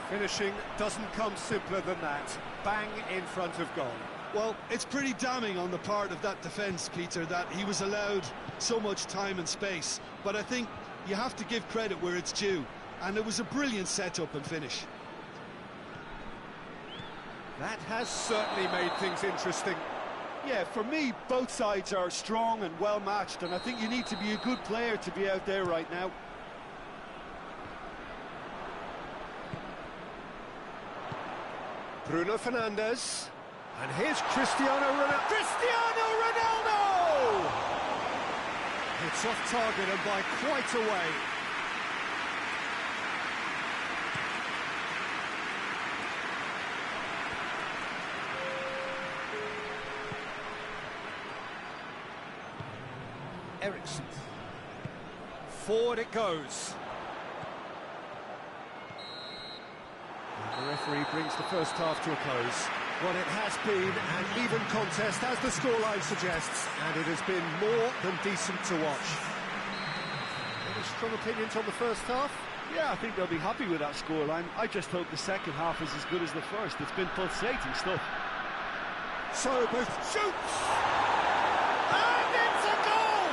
Finishing doesn't come simpler than that. Bang in front of goal. Well, it's pretty damning on the part of that defence, Peter, that he was allowed so much time and space. But I think you have to give credit where it's due. And it was a brilliant set-up and finish. That has certainly made things interesting. Yeah, for me, both sides are strong and well-matched, and I think you need to be a good player to be out there right now. Bruno Fernandes. And here's Cristiano Ronaldo. Cristiano Ronaldo! It's off target and by quite a way. Ericsson. Forward it goes. And the referee brings the first half to a close. Well, it has been an even contest, as the scoreline suggests, and it has been more than decent to watch. Any strong opinions on the first half? Yeah, I think they'll be happy with that scoreline. I just hope the second half is as good as the first. It's been pulsating stuff. So both shoots! And it's a goal!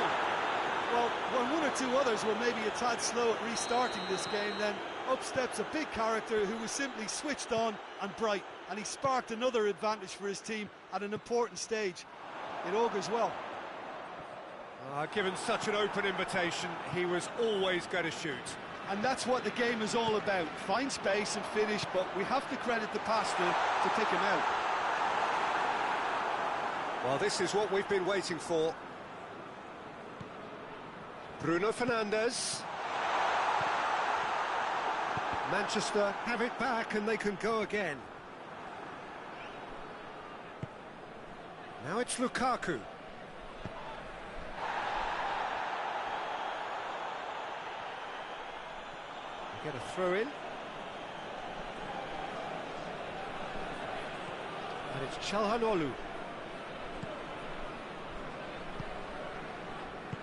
Well, when one or two others were maybe a tad slow at restarting this game, then up steps a big character who was simply switched on and bright, and he sparked another advantage for his team at an important stage. It augurs well. Given such an open invitation, he was always going to shoot. And that's what the game is all about. Find space and finish, but we have to credit the passer to pick him out. Well, this is what we've been waiting for. Bruno Fernandes. Manchester have it back and they can go again. Now it's Lukaku. They get a throw in. And it's Çalhanoğlu.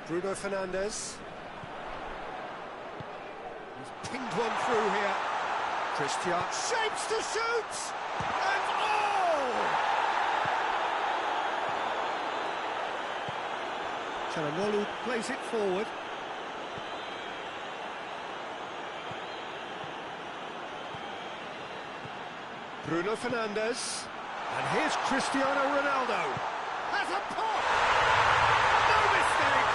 Bruno Fernandes. He's pinged one through here. Cristiano shapes to shoot! And oh! Çalhanoğlu plays it forward. Bruno Fernandes. And here's Cristiano Ronaldo. Has a pop! No mistake!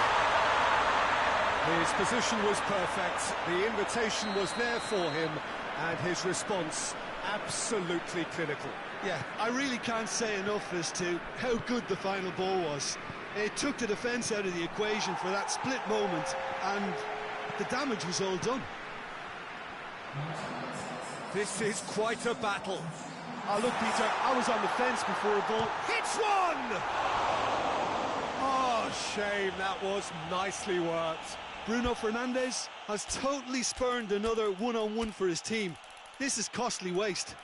His position was perfect. The invitation was there for him. And his response, absolutely clinical. Yeah, I really can't say enough as to how good the final ball was. It took the defence out of the equation for that split moment, and the damage was all done. This is quite a battle. Oh, look, Peter, I was on the fence before a ball. Hits one! Oh, shame, that was nicely worked. Bruno Fernandes has totally spurned another one-on-one for his team. This is costly waste.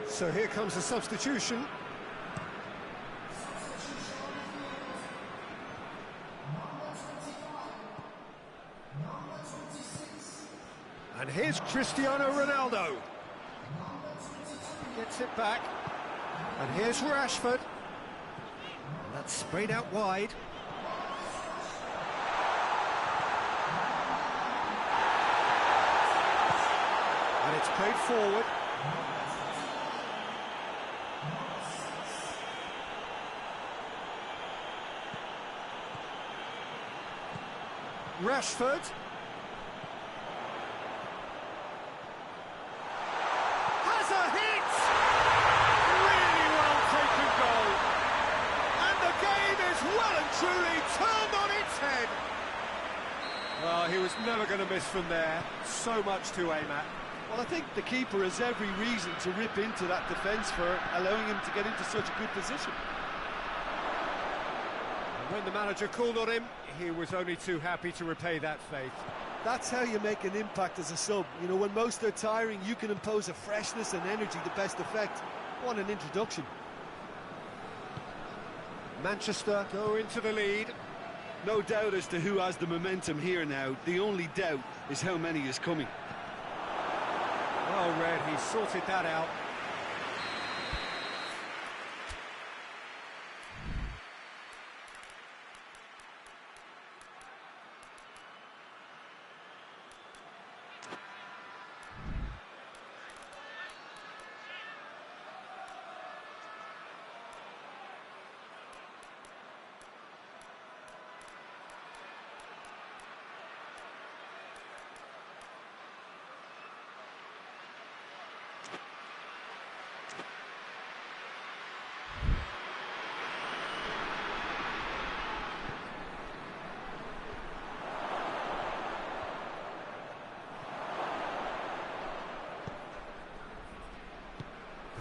So here comes the substitution. And here's Cristiano Ronaldo. Gets it back. And here's Rashford. And that's sprayed out wide. And it's played forward. Rashford. Has a hit! Really well taken goal. And the game is well and truly turned on its head. Well, he was never going to miss from there. So much to aim at. Well, I think the keeper has every reason to rip into that defence for allowing him to get into such a good position. And when the manager called on him, he was only too happy to repay that faith. That's how you make an impact as a sub. You know, when most are tiring, you can impose a freshness and energy to best effect. What an introduction. Manchester go into the lead. No doubt as to who has the momentum here now. The only doubt is how many is coming. Well read, he sorted that out.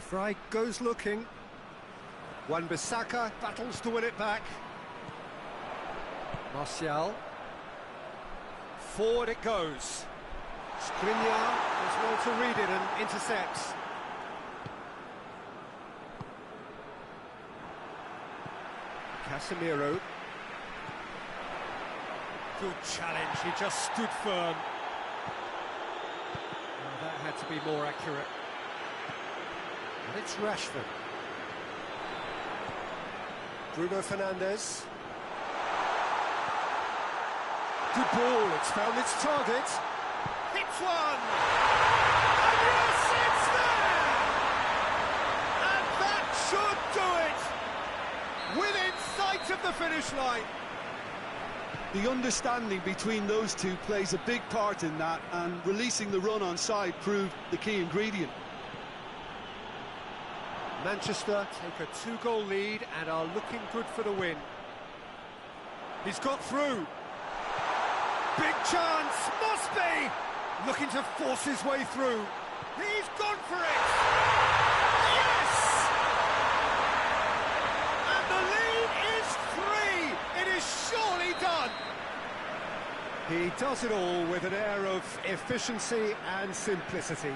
Fry goes looking. Wan-Bissaka battles to win it back. Martial. Forward it goes. Skriniar is well to read it and intercepts. Casemiro. Good challenge, he just stood firm. Oh, that had to be more accurate. And it's Rashford. Bruno Fernandes. Good ball, it's found its target. Hits one! And yes, it's there! And that should do it! Within sight of the finish line. The understanding between those two plays a big part in that, and releasing the run on side proved the key ingredient. Manchester take a 2-goal lead and are looking good for the win. He's got through. Big chance, must be! Looking to force his way through. He's gone for it! Yes! And the lead is 3! It is surely done! He does it all with an air of efficiency and simplicity.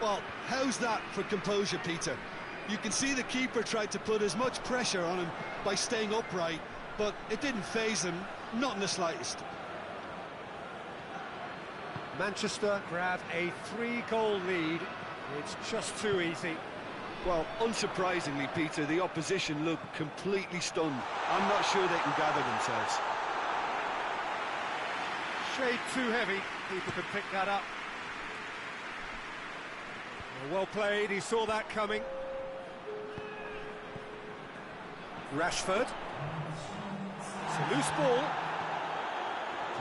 Well, how's that for composure, Peter? You can see the keeper tried to put as much pressure on him by staying upright, but it didn't faze him, not in the slightest. Manchester grab a 3-goal lead. It's just too easy. Well, unsurprisingly, Peter, the opposition look completely stunned. I'm not sure they can gather themselves. Shade too heavy. People can pick that up. Well played, he saw that coming. Rashford. It's a loose ball.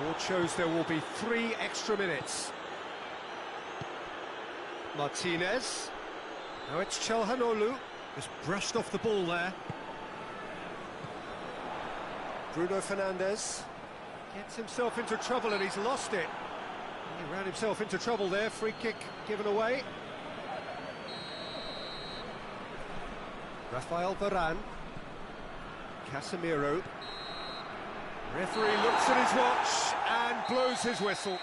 Board shows there will be 3 extra minutes. Martinez. Now it's Çalhanoğlu. Just brushed off the ball there. Bruno Fernandes. Gets himself into trouble and he's lost it. He ran himself into trouble there. Free kick given away. Rafael Varane. Casemiro. Referee looks at his watch and blows his whistle.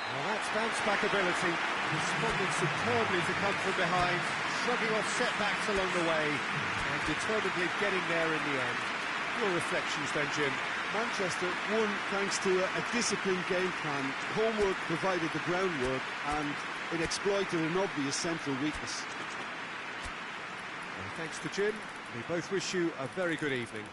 Well, that's bounce-back ability, responding superbly to come from behind, shrugging off setbacks along the way, and determinedly getting there in the end. Your reflections then, Jim? Manchester won thanks to a disciplined game plan. Homework provided the groundwork and it exploited an obvious central weakness. Well, thanks to Jim. We both wish you a very good evening.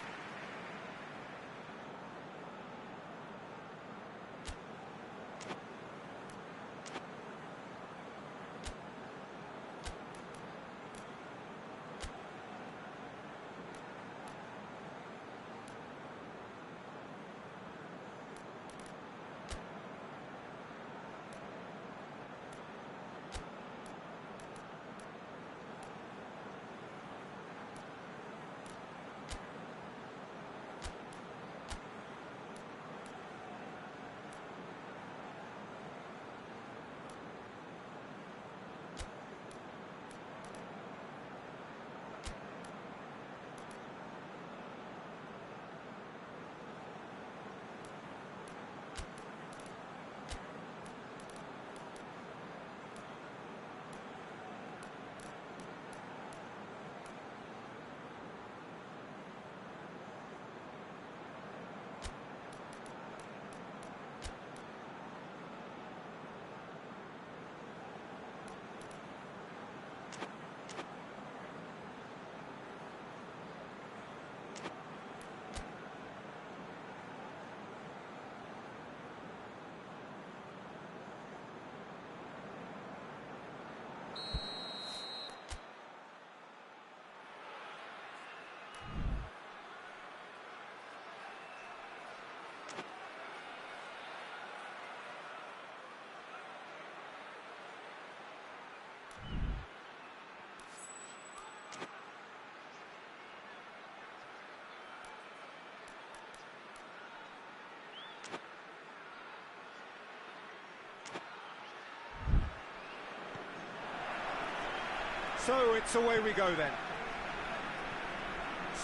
So it's away we go then.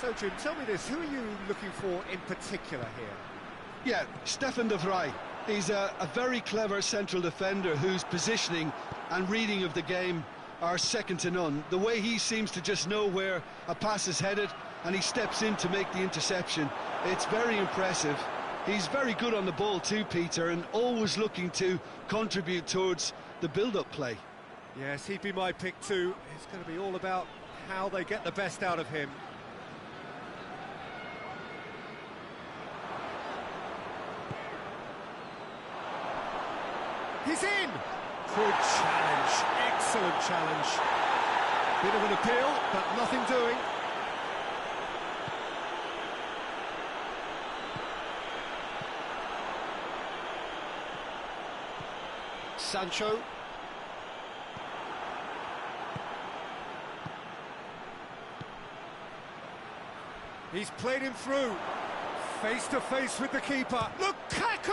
So Jim, tell me this, who are you looking for in particular here? Yeah, Stefan de Vrij. He's a very clever central defender whose positioning and reading of the game are second to none. The way he seems to just know where a pass is headed and he steps in to make the interception, it's very impressive. He's very good on the ball too, Peter, and always looking to contribute towards the build-up play. Yes, he'd be my pick too. It's going to be all about how they get the best out of him. He's in! Good challenge, excellent challenge. Bit of an appeal, but nothing doing. Sancho. He's played him through. Face to face with the keeper. Lukaku!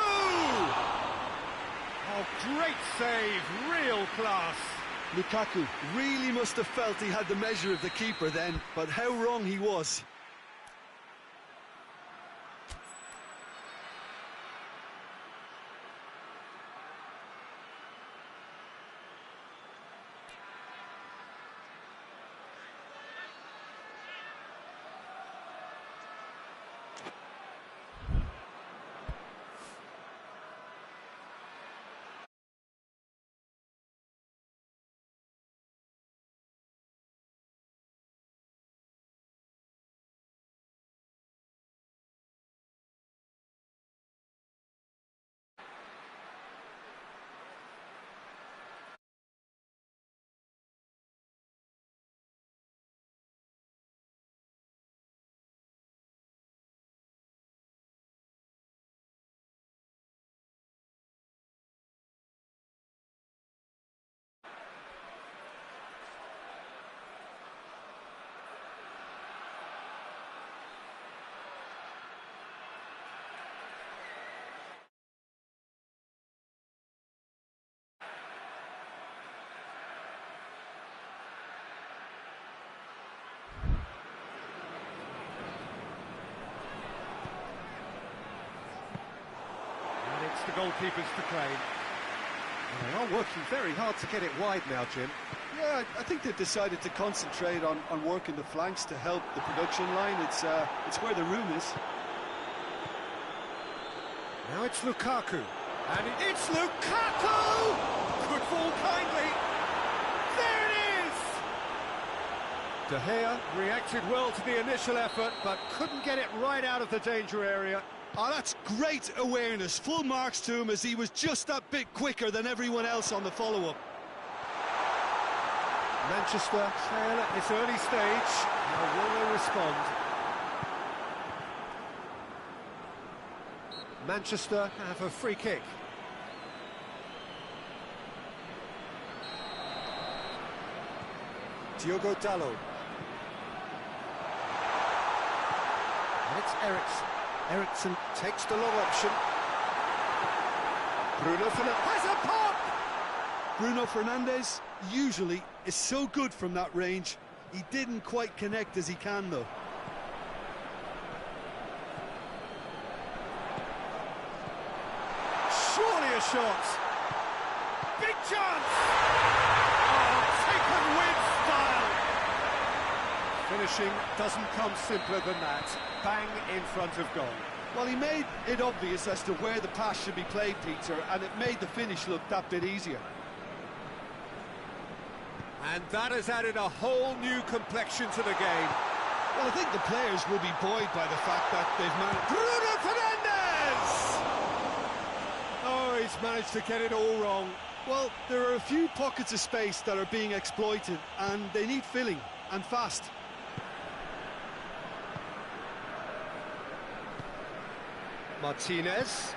Oh, great save, real class. Lukaku really must have felt he had the measure of the keeper then, but how wrong he was. The goalkeepers to claim. They are working very hard to get it wide now, Jim. Yeah, I think they've decided to concentrate on working the flanks to help the production line. It's where the room is. Now it's Lukaku. And it's Lukaku! Good ball kindly. There it is! De Gea reacted well to the initial effort, but couldn't get it right out of the danger area. Oh, that's great awareness. Full marks to him as he was just that bit quicker than everyone else on the follow-up. Manchester trail at this early stage. How will they respond? Manchester have a free kick. Diogo Dalot. And it's Eriksen. Eriksen takes the long option. Bruno Fernandes has a pop! Bruno Fernandes usually is so good from that range. He didn't quite connect as he can, though. Surely a shot. Big chance! Oh, taken with style. Finishing doesn't come simpler than that. Bang in front of goal. Well, he made it obvious as to where the pass should be played, Peter, and it made the finish look that bit easier. And that has added a whole new complexion to the game. Well, I think the players will be buoyed by the fact that they've managed... Bruno Fernandes! Oh, he's managed to get it all wrong. Well, there are a few pockets of space that are being exploited, and they need filling, and fast. Martinez.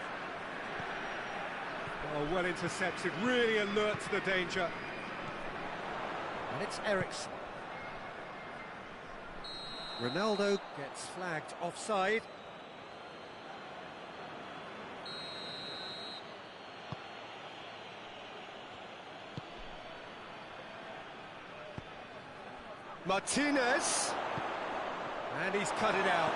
Oh, well intercepted, really alert to the danger. And it's Eriksen. Ronaldo gets flagged offside. Martinez. And he's cut it out.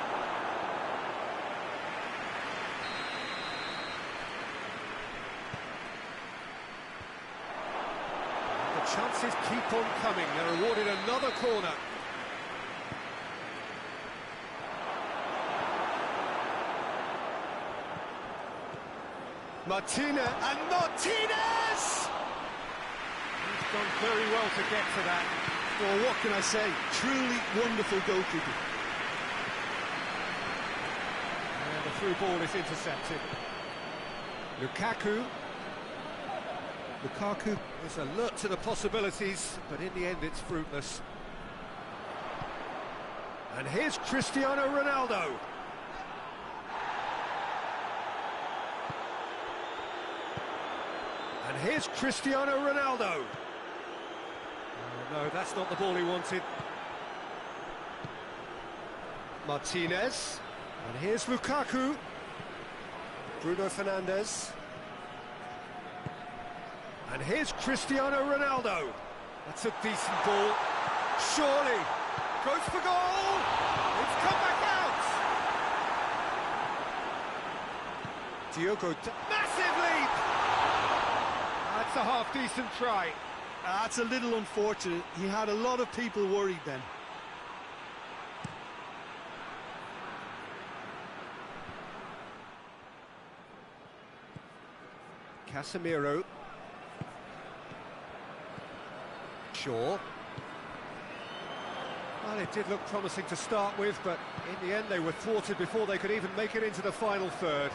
Chances keep on coming. They're awarded another corner. Martinez and Martinez! He's done very well to get to that. Well, what can I say? Truly wonderful goalkeeping. And the through ball is intercepted. Lukaku is alert to the possibilities, but in the end it's fruitless. And here's Cristiano Ronaldo. And here's Cristiano Ronaldo. Oh, no, that's not the ball he wanted. Martinez. And here's Lukaku. Bruno Fernandes. And here's Cristiano Ronaldo. That's a decent ball. Surely. Goes for goal. It's come back out. Massive leap. That's a half-decent try. That's a little unfortunate. He had a lot of people worried then. Casemiro. Shaw. Well, it did look promising to start with, but in the end they were thwarted before they could even make it into the final third.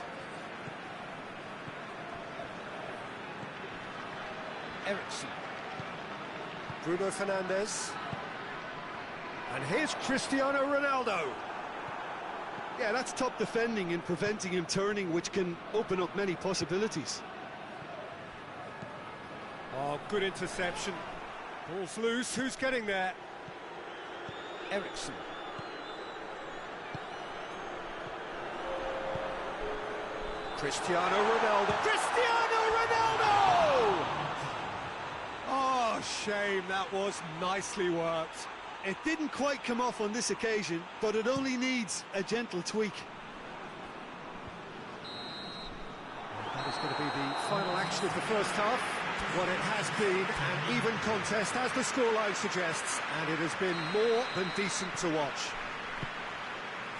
Eriksen. Bruno Fernandes. And here's Cristiano Ronaldo. Yeah, that's top defending and preventing him turning, which can open up many possibilities. Oh, good interception. Ball's loose, who's getting there? Eriksen. Cristiano Ronaldo. Cristiano Ronaldo! Oh, shame, that was nicely worked. It didn't quite come off on this occasion, but it only needs a gentle tweak. That is going to be the final action of the first half. Well, it has been an even contest, as the scoreline suggests, and it has been more than decent to watch.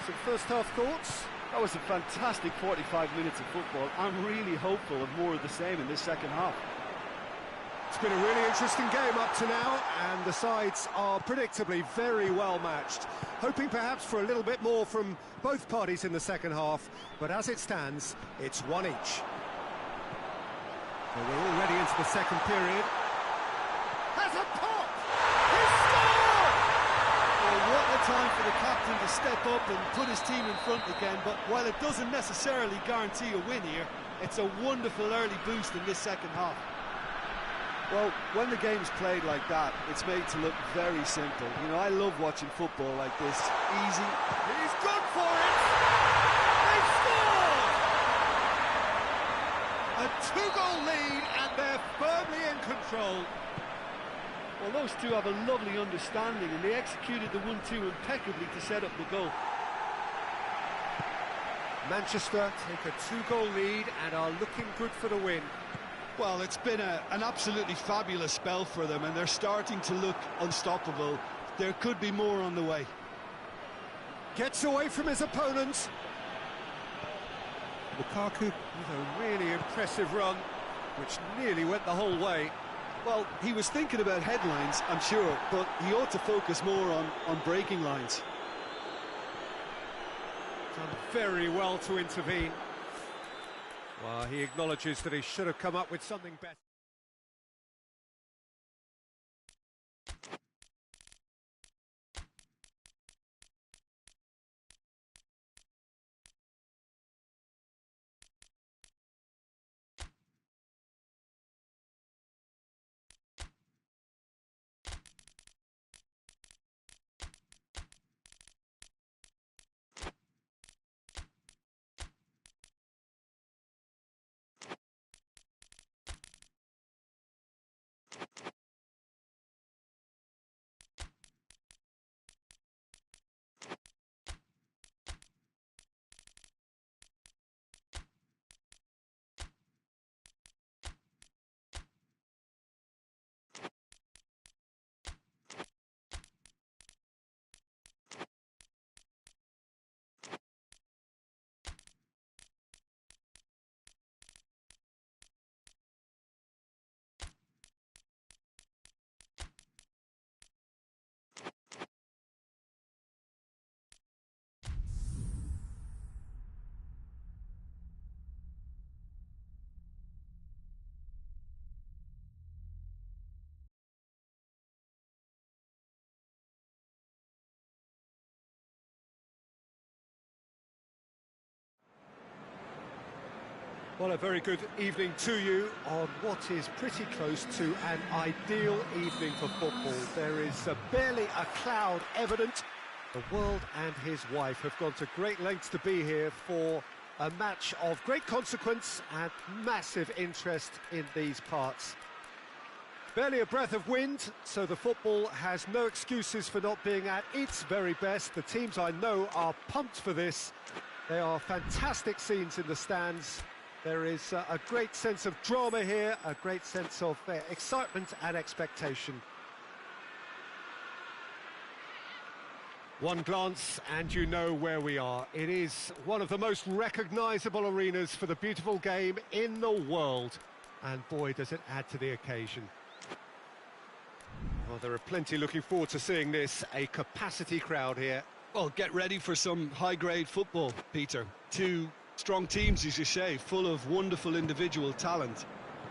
Some first-half thoughts? That was a fantastic 45 minutes of football. I'm really hopeful of more of the same in this second half. It's been a really interesting game up to now, and the sides are predictably very well matched. Hoping perhaps for a little bit more from both parties in the second half, but as it stands, it's one each. Well, we're already into the second period. Has a pop! He scored! Well, what a time for the captain to step up and put his team in front again, but while it doesn't necessarily guarantee a win here, it's a wonderful early boost in this second half. Well, when the game's played like that, it's made to look very simple. You know, I love watching football like this. Easy. He's gone for it! They scored! A two-goal lead, and they're firmly in control. Well, those two have a lovely understanding, and they executed the 1-2 impeccably to set up the goal. Manchester take a two-goal lead and are looking good for the win. Well, it's been an absolutely fabulous spell for them, and they're starting to look unstoppable. There could be more on the way. Gets away from his opponent. Lukaku with a really impressive run, which nearly went the whole way. Well, he was thinking about headlines, I'm sure, but he ought to focus more on breaking lines. Done very well to intervene. Well, he acknowledges that he should have come up with something better. Well, a very good evening to you on what is pretty close to an ideal evening for football. There is barely a cloud evident. The world and his wife have gone to great lengths to be here for a match of great consequence and massive interest in these parts. Barely a breath of wind, so the football has no excuses for not being at its very best. The teams I know are pumped for this. There are fantastic scenes in the stands. There is a great sense of drama here, a great sense of excitement and expectation. One glance and you know where we are. It is one of the most recognisable arenas for the beautiful game in the world. And boy, does it add to the occasion. Well, there are plenty looking forward to seeing this, a capacity crowd here. Well, get ready for some high-grade football, Peter. Two strong teams, as you say, full of wonderful individual talent.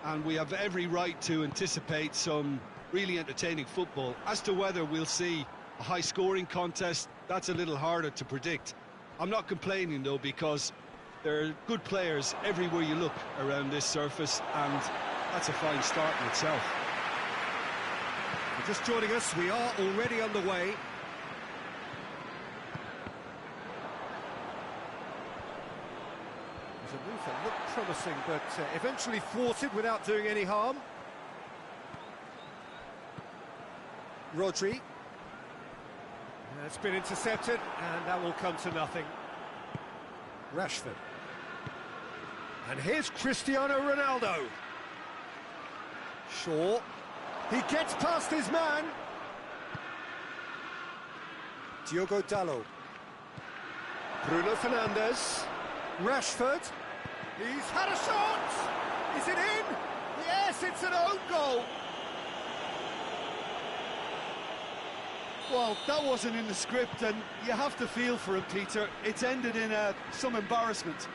And we have every right to anticipate some really entertaining football. As to whether we'll see a high-scoring contest, that's a little harder to predict. I'm not complaining, though, because there are good players everywhere you look around this surface, and that's a fine start in itself. Just joining us, we are already underway. There's a move that looked promising, but eventually thwarted without doing any harm. Rodri. It's been intercepted, and that will come to nothing. Rashford. And here's Cristiano Ronaldo. Shaw. He gets past his man. Diogo Dalot. Bruno Fernandes. Rashford. He's had a shot. Is it in? Yes, it's an own goal. Well, that wasn't in the script, and you have to feel for him, Peter. It's ended in some embarrassment.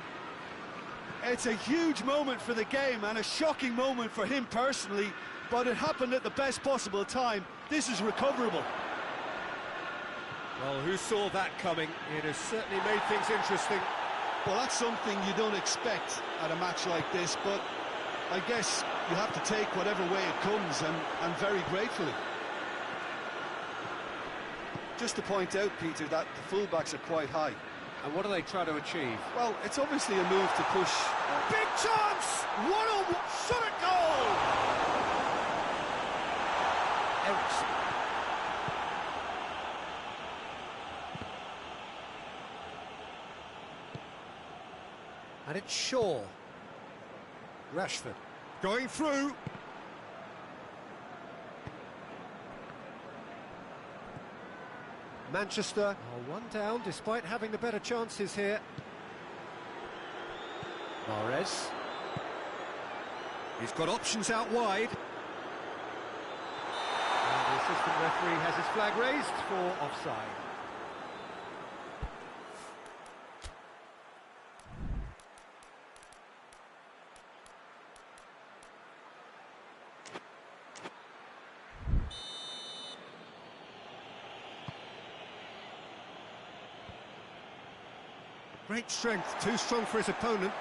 It's a huge moment for the game and a shocking moment for him personally, but it happened at the best possible time. This is recoverable. Well, who saw that coming? It has certainly made things interesting. Well, that's something you don't expect at a match like this, but I guess you have to take whatever way it comes, and very gratefully. Just to point out, Peter, that the fullbacks are quite high. And what do they try to achieve? Well, it's obviously a move to push. Big chance! One-on-one shot at goal! Ericsson. And it's Shaw. Rashford. Going through. Manchester are one down despite having the better chances here. Mahrez. He's got options out wide. And the assistant referee has his flag raised for offside. Great strength, too strong for his opponent.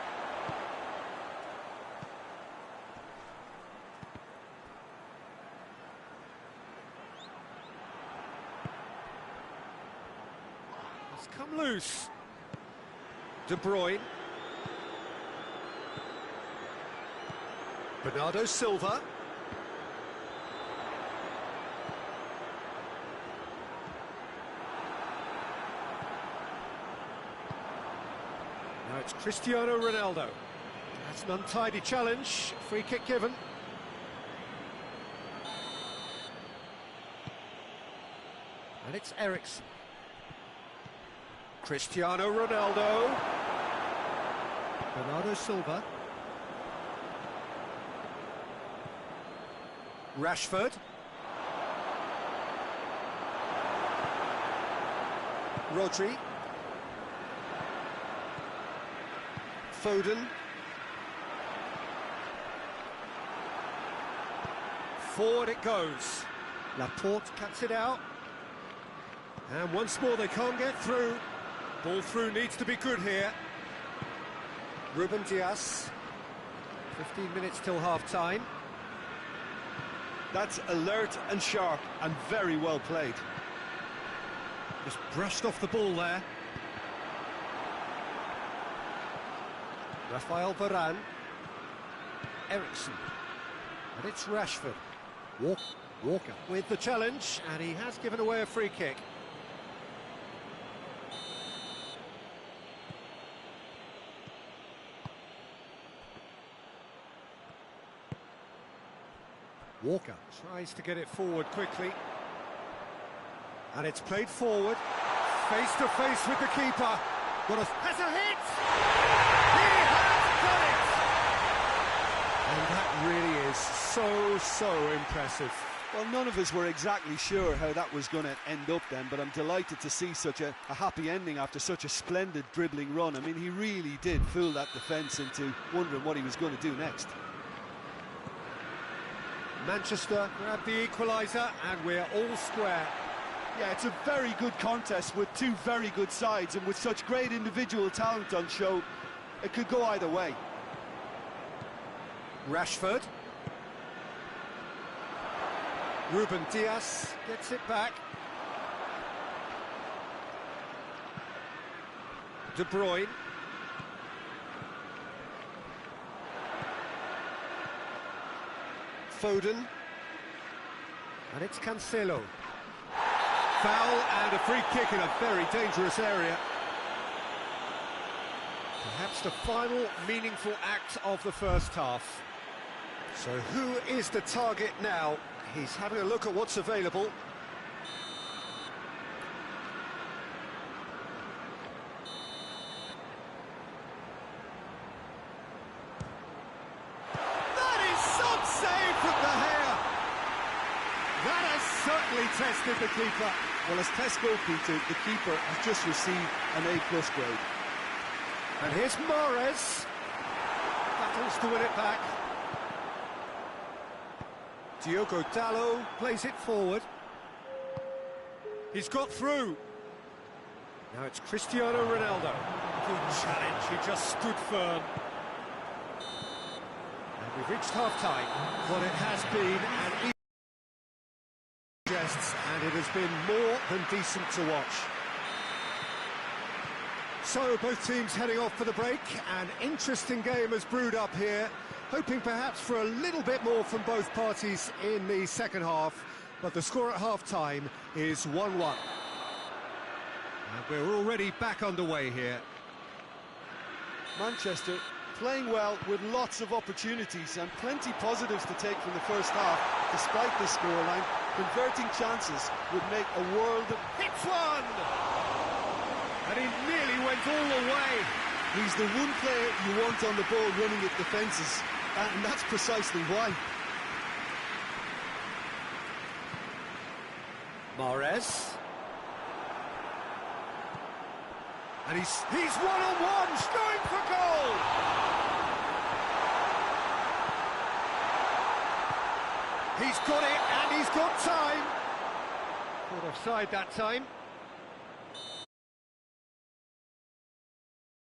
It's come loose. De Bruyne. Bernardo Silva. Now it's Cristiano Ronaldo. That's an untidy challenge. Free kick given. And it's Ericsson. Cristiano Ronaldo. Bernardo Silva. Rashford. Rodri. Foden. Forward it goes. Laporte cuts it out. And once more they can't get through. Ball through needs to be good here. Ruben Dias. 15 minutes till half-time. That's alert and sharp and very well played. Just brushed off the ball there. Rafael Varane. Ericsson. And it's Rashford. Walker with the challenge, and he has given away a free kick. Walker tries to get it forward quickly. And it's played forward. Face to face with the keeper. Has a hit! He has done it! And that really is so impressive. Well, none of us were exactly sure how that was going to end up then, but I'm delighted to see such a happy ending after such a splendid dribbling run. I mean, he really did fool that defence into wondering what he was going to do next. Manchester grab the equaliser, and we're all square. Yeah, it's a very good contest with two very good sides, and with such great individual talent on show, it could go either way. Rashford. Ruben Dias gets it back. De Bruyne. Foden. And it's Cancelo. Foul and a free kick in a very dangerous area. Perhaps the final meaningful act of the first half. So who is the target now? He's having a look at what's available. That is some save from the hair. That has certainly tested the keeper. Well, as test goalkeeper, the keeper has just received an A+ grade. And here's Mahrez. Battles to win it back. Diogo Dalot plays it forward. He's got through. Now it's Cristiano Ronaldo. Good challenge, he just stood firm. And we've reached half-time. What it has been an gests, and it has been more than decent to watch. So both teams heading off for the break. An interesting game has brewed up here, hoping perhaps for a little bit more from both parties in the second half, but the score at half-time is 1-1. And we're already back underway here. Manchester playing well with lots of opportunities and plenty positives to take from the first half, despite the scoreline. Converting chances would make a world of... Hits one! And he nearly went all the way. He's the one player you want on the ball running at defences, and that's precisely why. Mahrez. And he's one-on-one, going for goal! He's got it, and he's got time. Caught offside that time.